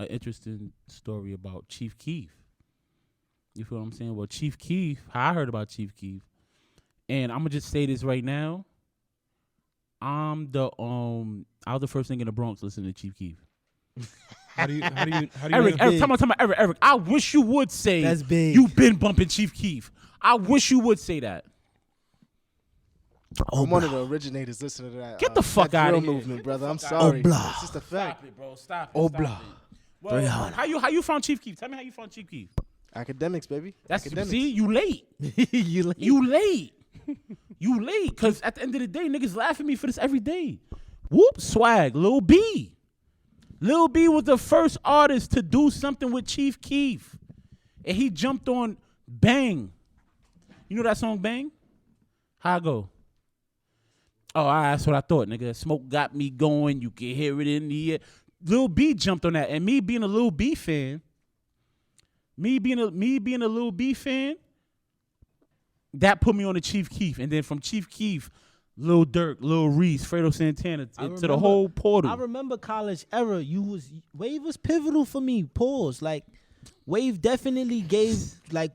Speaker 1: interesting story about Chief Keef. You feel what I'm saying? Well, Chief Keef, how I heard about Chief Keef, and I'm gonna just say this right now. I was the first thing in the Bronx listening to Chief Keef.
Speaker 2: How do you
Speaker 1: Eric,
Speaker 2: know?
Speaker 1: Eric, time out, Eric. I wish you would say
Speaker 3: That's big.
Speaker 1: you've been bumping Chief Keef. I wish you would say that.
Speaker 5: I'm one of the originators listening to that.
Speaker 1: Get the fuck
Speaker 5: that
Speaker 1: outta
Speaker 5: drill
Speaker 1: here.
Speaker 5: movement, brother. I'm
Speaker 1: fuck
Speaker 5: sorry.
Speaker 3: Obla.
Speaker 5: It's just a fact.
Speaker 1: Stop it, bro. Stop it.
Speaker 3: Oh,
Speaker 1: Stop
Speaker 3: blah.
Speaker 1: it. Well,
Speaker 3: 300.
Speaker 1: how you found Chief Keef? Tell me how you found Chief Keef.
Speaker 5: Academics, baby.
Speaker 1: That's
Speaker 5: Academics.
Speaker 1: see, you late.
Speaker 3: you like,
Speaker 1: You late. You late. Cause at the end of the day, niggas laugh at me for this every day. Whoop, swag, Lil B. Lil B was the first artist to do something with Chief Keef. And he jumped on Bang. You know that song Bang? How I go? Oh, that's what I thought, nigga. Smoke got me going. You can hear it in the air. Lil B jumped on that, and me being a Lil B fan, that put me on the Chief Keef, and then from Chief Keef, Lil Durk, Lil Reese, Fredo Santana to the whole portal.
Speaker 3: I remember college era. Wave was pivotal for me. Pause. Like Wave definitely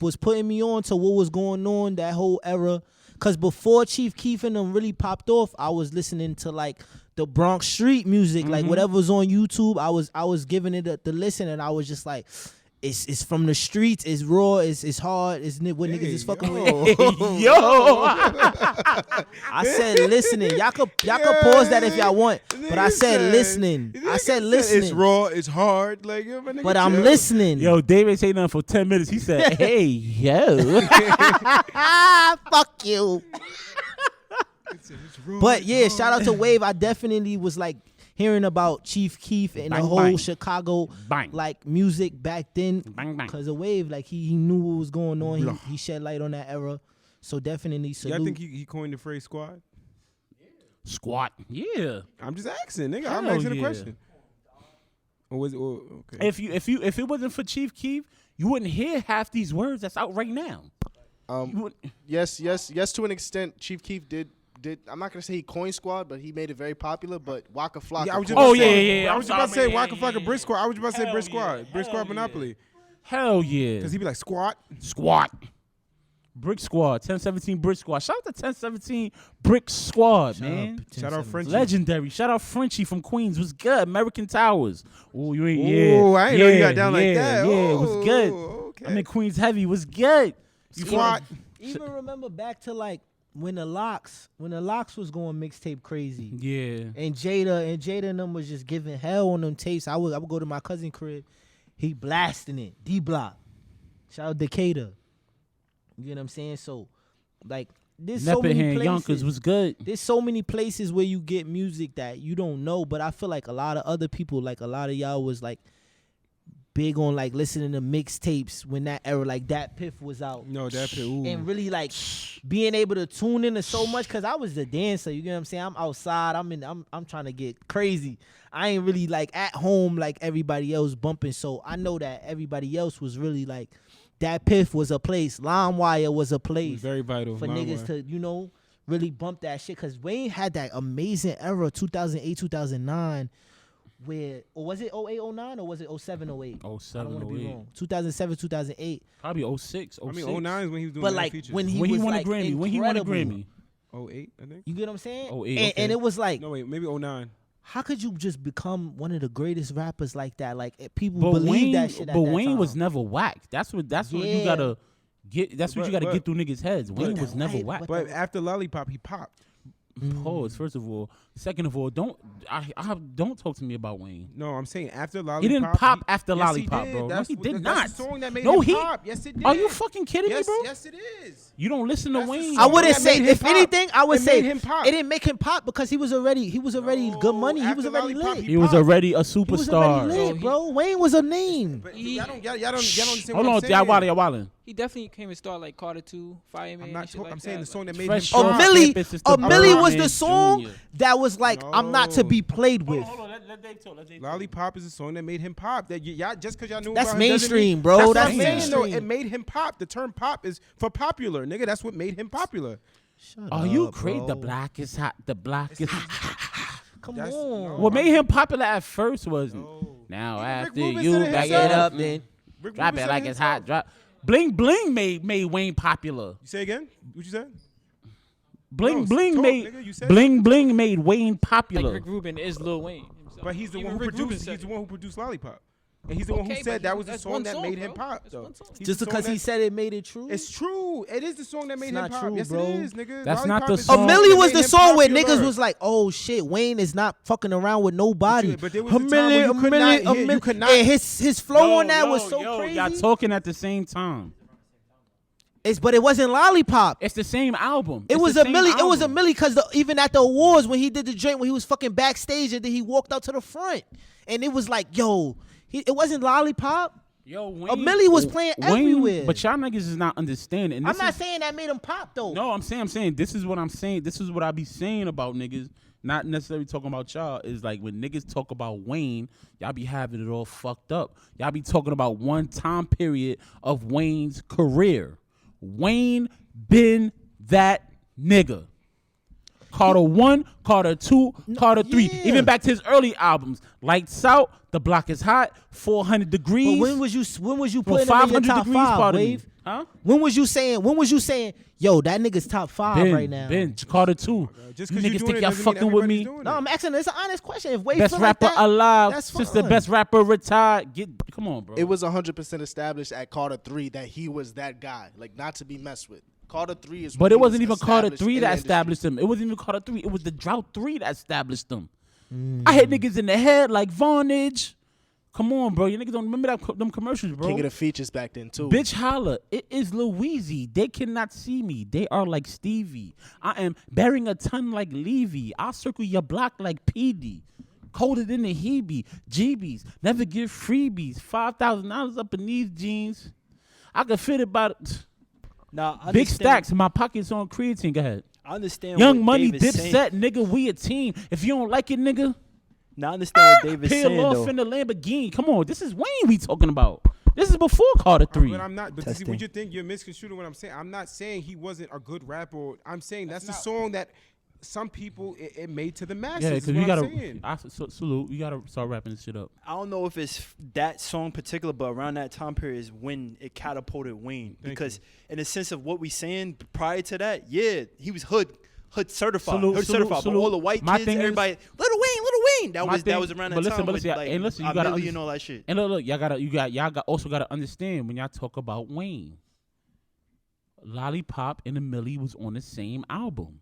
Speaker 3: was putting me on to what was going on that whole era. Cause before Chief Keef and them really popped off, I was listening to like the Bronx street music, like whatever was on YouTube. I was giving it the listen, and I was just like, it's from the streets, it's raw, it's hard, it's what niggas is fucking with.
Speaker 1: Yo,
Speaker 3: I said listening. Y'all could pause that if y'all want, but I said listening. I said listening.
Speaker 2: It's raw, it's hard, like yo, my nigga
Speaker 3: But I'm
Speaker 2: chill.
Speaker 3: listening.
Speaker 1: yo, David say nothing for 10 minutes. He said, "Hey, yo."
Speaker 3: Fuck you. But yeah, shout out to Wave. I definitely was like hearing about Chief Keef and
Speaker 1: Bang,
Speaker 3: the whole
Speaker 1: bang.
Speaker 3: Chicago
Speaker 1: Bang.
Speaker 3: like music back then.
Speaker 1: Bang, bang.
Speaker 3: Cause of Wave, like he knew what was going on. He shed light on that era. So definitely salute.
Speaker 2: Y'all think he coined the phrase squad?
Speaker 1: Squat. Yeah.
Speaker 2: I'm just asking, nigga. I'm
Speaker 1: Hell
Speaker 2: asking a
Speaker 1: yeah.
Speaker 2: question. Or was it? Okay.
Speaker 1: If it wasn't for Chief Keef, you wouldn't hear half these words that's out right now. You wouldn't-
Speaker 5: Yes, to an extent, Chief Keef did. I'm not gonna say he coined Squad, but he made it very popular. But Waka Flocka.
Speaker 2: Yeah, I was just
Speaker 1: Oh,
Speaker 2: about to say-
Speaker 1: yeah.
Speaker 2: I was just about to say
Speaker 1: Yeah,
Speaker 2: Waka
Speaker 1: yeah,
Speaker 2: Flocka
Speaker 1: yeah.
Speaker 2: Brick Squad. I was just about to say
Speaker 1: Hell
Speaker 2: Brick
Speaker 1: yeah.
Speaker 2: Squad. Brick Squad
Speaker 1: Hell
Speaker 2: Monopoly.
Speaker 1: Hell yeah.
Speaker 2: Because he'd be like squat.
Speaker 1: Squad. Brick Squad. 1017 Brick Squad. Shout out to 1017 Brick Squad, man.
Speaker 2: Shout out Frenchie.
Speaker 1: Legendary. Shout out Frenchie from Queens. Was good. American Towers. Oh, you ain't.
Speaker 2: Ooh,
Speaker 1: Yeah.
Speaker 2: I ain't know you got down like
Speaker 1: yeah,
Speaker 2: that.
Speaker 1: Yeah, it
Speaker 2: Oh,
Speaker 1: was good.
Speaker 2: okay.
Speaker 1: I'm in Queens heavy. Was good. You
Speaker 2: Squat.
Speaker 3: Even remember back to like when the Locks was going mixtape crazy.
Speaker 1: Yeah.
Speaker 3: And Jada and them was just giving hell on them tapes. I would go to my cousin crib, he blasting it. D Block. Shout out Decatur. You know what I'm saying? So like there's so many
Speaker 1: Nepperhan
Speaker 3: places.
Speaker 1: Yonkers was good.
Speaker 3: There's so many places where you get music that you don't know, but I feel like a lot of other people, like a lot of y'all was like big on like listening to mixtapes when that era, like that Piff was out.
Speaker 2: No, that pit. Ooh.
Speaker 3: And really like being able to tune into so much, cause I was the dancer. You get what I'm saying? I'm outside. I'm trying to get crazy. I ain't really like at home like everybody else bumping. So I know that everybody else was really like that Piff was a place. LimeWire was a
Speaker 2: It was
Speaker 3: place
Speaker 2: very vital.
Speaker 3: for niggas to really bump that shit. Cause Wayne had that amazing era 2008 2009. Where, or was it 08, 09, or was it 07, 08? I
Speaker 1: 07,
Speaker 3: don't want to be
Speaker 1: 08.
Speaker 3: wrong. 2007, 2008.
Speaker 1: Probably 06.
Speaker 2: I mean, 09 is when he was doing
Speaker 3: But
Speaker 2: that
Speaker 3: like
Speaker 2: features.
Speaker 3: when he
Speaker 1: When he
Speaker 3: was
Speaker 1: won
Speaker 3: like
Speaker 1: a Grammy. When he won a
Speaker 3: incredible.
Speaker 1: Grammy.
Speaker 2: 08, I think.
Speaker 3: You get what I'm saying?
Speaker 1: 08,
Speaker 3: and
Speaker 1: okay.
Speaker 3: it was like,
Speaker 2: No, wait, maybe 09.
Speaker 3: how could you just become one of the greatest rappers like that? Like people
Speaker 1: But
Speaker 3: believe
Speaker 1: Wayne,
Speaker 3: that shit. At
Speaker 1: but
Speaker 3: that
Speaker 1: Wayne
Speaker 3: time.
Speaker 1: was never whack. That's what you
Speaker 3: Yeah.
Speaker 1: gotta get. That's what you gotta
Speaker 2: But-
Speaker 1: get through niggas' heads. Wayne was never
Speaker 3: right,
Speaker 1: whack.
Speaker 2: But after Lollipop, he popped.
Speaker 1: Pause. First of all, second of all, don't talk to me about Wayne.
Speaker 2: No, I'm saying after Lollipop.
Speaker 1: He didn't pop after
Speaker 2: yes,
Speaker 1: Lollipop,
Speaker 2: he
Speaker 1: bro. No,
Speaker 2: That's
Speaker 1: he
Speaker 2: what-
Speaker 1: did
Speaker 2: that's
Speaker 1: not.
Speaker 2: the song that made
Speaker 1: No,
Speaker 2: him
Speaker 1: he-
Speaker 2: pop. Yes, it did.
Speaker 1: Are you fucking kidding
Speaker 2: yes,
Speaker 1: me, bro?
Speaker 2: Yes, it is.
Speaker 1: You don't listen to
Speaker 2: That's the
Speaker 1: Wayne.
Speaker 2: song.
Speaker 3: I wouldn't
Speaker 2: that
Speaker 3: say,
Speaker 2: made him
Speaker 3: if
Speaker 2: pop.
Speaker 3: anything, I would
Speaker 2: It
Speaker 3: say
Speaker 2: made him pop.
Speaker 3: it didn't make him pop because he was already good money. He was
Speaker 2: after
Speaker 3: already
Speaker 2: Lollipop,
Speaker 3: lit.
Speaker 1: He was already a
Speaker 3: He was already
Speaker 1: superstar.
Speaker 3: lit,
Speaker 4: Yo,
Speaker 3: bro. Wayne was a name.
Speaker 2: But y'all don't understand
Speaker 1: Hold
Speaker 2: what
Speaker 1: on,
Speaker 2: I'm saying.
Speaker 1: y'all wildin'.
Speaker 4: He definitely came and started like Carter 2, Fireman.
Speaker 2: I'm not
Speaker 4: and shit
Speaker 2: talking.
Speaker 4: like
Speaker 2: I'm saying
Speaker 4: that.
Speaker 2: the song that made
Speaker 1: Fresh
Speaker 2: him
Speaker 3: A
Speaker 1: Start.
Speaker 2: pop.
Speaker 3: Millie,
Speaker 1: Campus is
Speaker 3: a
Speaker 1: the
Speaker 3: Millie was
Speaker 1: Birdman
Speaker 3: the song
Speaker 1: Jr.
Speaker 3: that was like, I'm not to
Speaker 2: No.
Speaker 3: be played with.
Speaker 1: Let Dave talk.
Speaker 2: Lollipop is a song that made him pop. That y'all just because y'all knew
Speaker 3: That's
Speaker 2: about him doesn't
Speaker 3: mainstream,
Speaker 2: mean-
Speaker 3: bro.
Speaker 2: That's,
Speaker 3: That's
Speaker 2: what I'm saying, though.
Speaker 3: mainstream.
Speaker 2: It made him pop. The term pop is for popular, nigga. That's what made him popular.
Speaker 3: Shut
Speaker 1: Are you
Speaker 3: up,
Speaker 1: crazy?
Speaker 3: bro.
Speaker 1: The black is hot. The black is
Speaker 3: Come
Speaker 2: That's-
Speaker 3: on.
Speaker 2: no.
Speaker 1: What made him popular at first wasn't.
Speaker 2: No.
Speaker 1: Now
Speaker 2: Even Rick
Speaker 1: after
Speaker 2: Rubin
Speaker 1: you
Speaker 2: said it
Speaker 1: back
Speaker 2: himself.
Speaker 1: it up, then
Speaker 2: Rick
Speaker 1: drop
Speaker 2: Rubin
Speaker 1: it
Speaker 2: said
Speaker 1: like it's hot.
Speaker 2: himself.
Speaker 1: Drop. Bling Bling made Wayne popular.
Speaker 2: You say again? What you said?
Speaker 1: Bling
Speaker 2: No,
Speaker 1: Bling
Speaker 2: talk,
Speaker 1: made
Speaker 2: nigga, you said
Speaker 1: Bling Bling made Wayne popular.
Speaker 4: Like Rick Rubin is Lil Wayne himself.
Speaker 2: But he's the
Speaker 4: Even
Speaker 2: one who
Speaker 4: Rick Rubin
Speaker 2: produced.
Speaker 4: said
Speaker 2: He's the
Speaker 4: it.
Speaker 2: one who produced Lollipop, and he's the one who
Speaker 4: Okay,
Speaker 2: said
Speaker 4: but
Speaker 2: that was the
Speaker 4: that's
Speaker 2: song
Speaker 4: one
Speaker 2: that
Speaker 4: song,
Speaker 2: made him
Speaker 4: bro.
Speaker 2: pop.
Speaker 4: That's
Speaker 2: Though
Speaker 4: one song.
Speaker 2: He's
Speaker 3: Just
Speaker 2: the song
Speaker 3: because he
Speaker 2: that-
Speaker 3: said it made it true.
Speaker 2: It's true. It is the song that made him
Speaker 3: not
Speaker 2: pop.
Speaker 3: true,
Speaker 2: Yes,
Speaker 3: bro.
Speaker 2: it is, nigga.
Speaker 1: That's not
Speaker 2: Lollipop
Speaker 1: the
Speaker 2: is
Speaker 1: song.
Speaker 2: song
Speaker 3: Millie
Speaker 2: that
Speaker 3: was
Speaker 2: made
Speaker 3: the
Speaker 2: him
Speaker 3: song where
Speaker 2: popular.
Speaker 3: niggas was like, "Oh shit, Wayne is not fucking around with nobody."
Speaker 2: But there was a time where you could not hear- you could not-
Speaker 3: And his flow on that was so
Speaker 1: Y'all
Speaker 3: crazy.
Speaker 1: talking at the same time.
Speaker 3: But it wasn't Lollipop.
Speaker 1: It's the same album.
Speaker 3: It
Speaker 1: It's
Speaker 3: was
Speaker 1: the
Speaker 3: a
Speaker 1: same
Speaker 3: Millie. It was a
Speaker 1: album.
Speaker 3: Millie because even at the awards when he did the joint when he was fucking backstage and then he walked out to the front and it was like, yo, it wasn't Lollipop.
Speaker 1: Yo, Wayne,
Speaker 3: A Millie was playing everywhere.
Speaker 1: But y'all niggas is not understanding. And
Speaker 3: I'm
Speaker 1: this
Speaker 3: not
Speaker 1: is-
Speaker 3: saying that made him pop though.
Speaker 1: No, I'm saying this is what I'm saying. This is what I be saying about niggas. Not necessarily talking about y'all. Is like when niggas talk about Wayne, y'all be having it all fucked up. Y'all be talking about one time period of Wayne's career. Wayne been that nigga. Carter 1, Carter 2, Carter 3.
Speaker 3: yeah.
Speaker 1: Even back to his early albums. Lights Out, The Block Is Hot, 400 Degrees.
Speaker 3: But when was you
Speaker 1: Bro,
Speaker 3: putting him in your
Speaker 1: 500
Speaker 3: top
Speaker 1: degrees,
Speaker 3: 5,
Speaker 1: pardon me.
Speaker 3: Wave?
Speaker 1: Huh?
Speaker 3: When was you saying, yo, that nigga's top 5 right now?
Speaker 1: Ben, Carter 2.
Speaker 2: Just
Speaker 1: You
Speaker 2: because
Speaker 1: niggas
Speaker 2: you're doing
Speaker 1: think
Speaker 2: it
Speaker 1: y'all
Speaker 2: doesn't mean
Speaker 1: fucking with
Speaker 2: everybody's
Speaker 1: me?
Speaker 2: doing
Speaker 3: No,
Speaker 2: it.
Speaker 3: I'm asking. It's an honest question. If Wave
Speaker 1: Best
Speaker 3: feel
Speaker 1: rapper
Speaker 3: like that,
Speaker 1: alive
Speaker 3: that's
Speaker 1: since the
Speaker 3: fine.
Speaker 1: best rapper retired. Come on, bro.
Speaker 5: It was 100% established at Carter 3 that he was that guy, like not to be messed with. Carter 3 is.
Speaker 1: But
Speaker 5: when
Speaker 1: it
Speaker 5: he
Speaker 1: wasn't
Speaker 5: was
Speaker 1: even Carter
Speaker 5: established
Speaker 1: 3
Speaker 5: in
Speaker 1: that
Speaker 5: the industry.
Speaker 1: established him. It wasn't even Carter 3. It was the Drought 3 that established him. I hit niggas in the head like Vonage. Come on, bro. You niggas don't remember them commercials, bro.
Speaker 5: King of the features back then too.
Speaker 1: Bitch holla. It is Louise. They cannot see me. They are like Stevie. I am bearing a ton like Levy. I'll circle your block like PD. Colder than the Hebe. GBs. Never give freebies. $5,000 up in these jeans. I could fit about
Speaker 7: Now, I
Speaker 1: big
Speaker 7: understand-
Speaker 1: stacks. My pockets on creatine. Go ahead.
Speaker 7: I understand.
Speaker 1: Young
Speaker 7: what
Speaker 1: Money,
Speaker 7: Dave is saying.
Speaker 1: Dipset, nigga. We a team. If you don't like it, nigga,
Speaker 7: Now, I understand what Dave is
Speaker 1: peel
Speaker 7: saying
Speaker 1: off
Speaker 7: though.
Speaker 1: in the Lamborghini. Come on. This is Wayne we talking about. This is before Carter 3.
Speaker 2: But I'm not. But see,
Speaker 7: Testing.
Speaker 2: what you think you're misconstruing what I'm saying. I'm not saying he wasn't a good rapper. I'm saying that's the song that some people it made to the masses.
Speaker 1: Yeah,
Speaker 2: is
Speaker 1: because
Speaker 2: what
Speaker 1: you
Speaker 2: I'm
Speaker 1: gotta
Speaker 2: saying.
Speaker 1: salute. You gotta start wrapping this shit up.
Speaker 7: I don't know if it's that song particular, but around that time period is when it catapulted Wayne.
Speaker 2: Thank
Speaker 7: Because in the sense of what we saying prior to that, yeah, he was hood certified,
Speaker 1: Salute,
Speaker 7: hood
Speaker 1: salute,
Speaker 7: certified.
Speaker 1: salute.
Speaker 7: But all the white
Speaker 1: My
Speaker 7: kids,
Speaker 1: thing is-
Speaker 7: everybody, Little Wayne. That
Speaker 1: My
Speaker 7: was
Speaker 1: thing-
Speaker 7: around that
Speaker 1: but listen,
Speaker 7: time.
Speaker 1: but
Speaker 7: with,
Speaker 1: listen,
Speaker 7: like,
Speaker 1: and listen, you gotta
Speaker 7: Millie and all that shit.
Speaker 1: And look, y'all also gotta understand when y'all talk about Lollipop and a Millie was on the same album.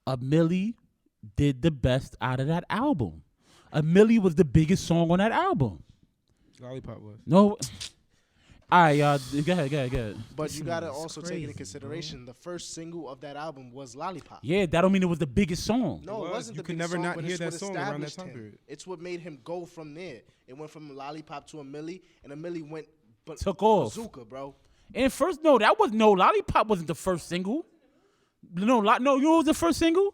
Speaker 1: A Millie did the best out of that album. A Millie was the biggest song on that album.
Speaker 2: Lollipop was.
Speaker 1: No. All right, y'all. Go ahead.
Speaker 5: But you gotta
Speaker 3: is
Speaker 5: also take into
Speaker 3: crazy,
Speaker 5: consideration the first single of that album was Lollipop.
Speaker 1: Yeah, that don't mean it was the biggest song.
Speaker 5: No,
Speaker 2: It
Speaker 5: it
Speaker 2: was.
Speaker 5: wasn't
Speaker 2: You
Speaker 5: the
Speaker 2: could
Speaker 5: big
Speaker 2: never
Speaker 5: song,
Speaker 2: not
Speaker 5: but
Speaker 2: hear
Speaker 5: it's
Speaker 2: that
Speaker 5: what
Speaker 2: song around that
Speaker 5: established
Speaker 2: time
Speaker 5: him.
Speaker 2: period.
Speaker 5: It's what made him go from there. It went from Lollipop to a Millie, and a Millie went but
Speaker 1: Took off.
Speaker 5: bazooka, bro.
Speaker 1: And first, no, that was no Lollipop wasn't the first single. No, you know what was the first single?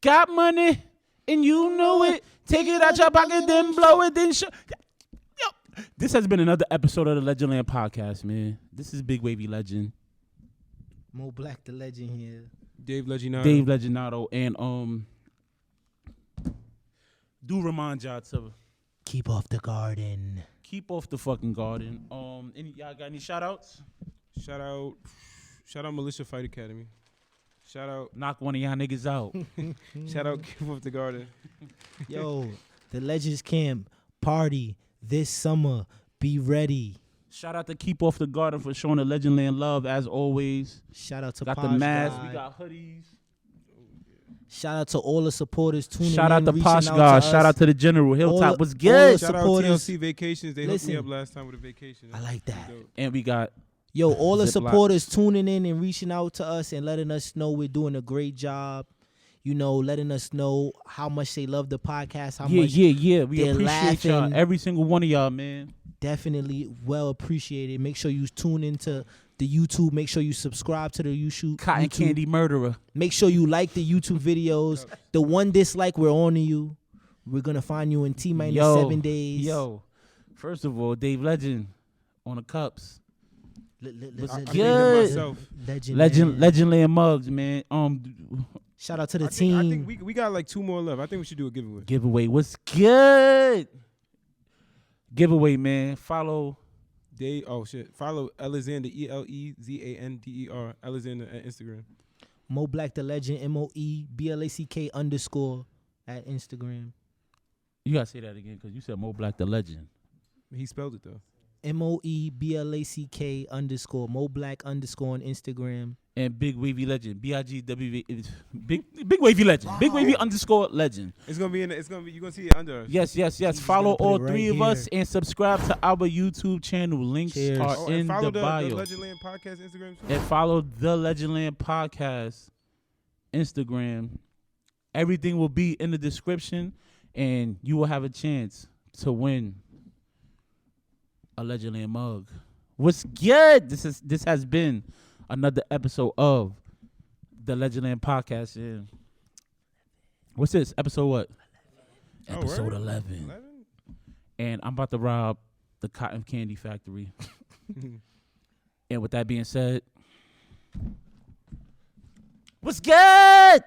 Speaker 1: Got money and you know it. Take it out your pocket, then blow it, then show. Yo, this has been another episode of the Legendland Podcast, man. This is Big Wavy Legend,
Speaker 3: Mo Black, the legend here.
Speaker 2: Dave Legendado.
Speaker 1: Dave Legendado, and do remind y'all to
Speaker 3: Keep off the garden.
Speaker 1: keep off the fucking garden. Y'all got any shout outs?
Speaker 2: Shout out Militia Fight Academy. Shout out
Speaker 1: Knock one of y'all niggas out.
Speaker 2: Shout out Keep Off the Garden.
Speaker 3: Yo, the Legends Camp party this summer. Be ready.
Speaker 1: Shout out to Keep Off the Garden for showing the Legendland love as always.
Speaker 3: Shout out to
Speaker 1: Got the
Speaker 3: Posh
Speaker 1: masks,
Speaker 3: God.
Speaker 1: we got hoodies.
Speaker 3: Shout out to all the supporters tuning
Speaker 1: Shout
Speaker 3: in.
Speaker 1: out to
Speaker 3: reaching
Speaker 1: Posh
Speaker 3: out
Speaker 1: God.
Speaker 3: to
Speaker 1: Shout
Speaker 3: us.
Speaker 1: out to the General. Hilltop
Speaker 3: All-
Speaker 1: was
Speaker 3: all
Speaker 1: good.
Speaker 3: the
Speaker 2: Shout out
Speaker 3: supporters.
Speaker 2: TLC Vacations. They hooked me
Speaker 3: Listen.
Speaker 2: up last time with a vacation.
Speaker 3: I like that.
Speaker 2: Dope.
Speaker 1: And we got
Speaker 3: Yo, all the
Speaker 1: Ziploc.
Speaker 3: supporters tuning in and reaching out to us and letting us know we're doing a great job. You know, letting us know how much they love the podcast, how much
Speaker 1: yeah. We
Speaker 3: they're
Speaker 1: appreciate y'all.
Speaker 3: laughing.
Speaker 1: Every single one of y'all, man.
Speaker 3: definitely well appreciated. Make sure you tune into the YouTube. Make sure you subscribe to the YouTube.
Speaker 1: Cotton
Speaker 3: YouTube.
Speaker 1: Candy Murderer.
Speaker 3: Make sure you like the YouTube videos. The one dislike, we're on to you. We're gonna find you in T minus
Speaker 1: Yo,
Speaker 3: 7 days.
Speaker 1: Yo, first of all, Dave Legend on the cups.
Speaker 2: I
Speaker 3: Legend,
Speaker 2: think
Speaker 1: Good.
Speaker 2: it myself.
Speaker 3: man.
Speaker 1: Legendland mugs, man.
Speaker 3: Shout out to the
Speaker 2: I
Speaker 3: team.
Speaker 2: think we got like 2 more left. I think we should do a giveaway.
Speaker 1: Giveaway. What's good? Giveaway, man. Follow.
Speaker 2: Follow Alexander ELEZANDER Alexander at Instagram.
Speaker 3: Mo Black the Legend, MOEBLACK _ at Instagram.
Speaker 1: You gotta say that again because you said Mo Black the Legend.
Speaker 2: He spelled it though.
Speaker 3: MOEBLACK _ Mo Black _ on Instagram.
Speaker 1: And Big Wavy Legend. BIGWV. Big Wavy Legend. Big Wavy _ Legend.
Speaker 2: It's gonna be you're gonna see it under us.
Speaker 1: Yes.
Speaker 3: just
Speaker 1: Follow
Speaker 3: gonna put
Speaker 1: all
Speaker 3: it right
Speaker 1: three of us
Speaker 3: here.
Speaker 1: and subscribe to our YouTube channel. Links
Speaker 3: Cheers.
Speaker 1: are
Speaker 2: Oh,
Speaker 1: in
Speaker 2: and follow
Speaker 1: the bio.
Speaker 2: the Legendland Podcast Instagram too.
Speaker 1: And follow the Legendland Podcast Instagram. Everything will be in the description, and you will have a chance to win Allegedly a mug. What's good? This has been another episode of the Legendland Podcast. Yeah. What's this? Episode what?
Speaker 2: Oh,
Speaker 1: Episode
Speaker 2: word?
Speaker 1: 11. And I'm about to rob the cotton candy factory. And with that being said, what's good?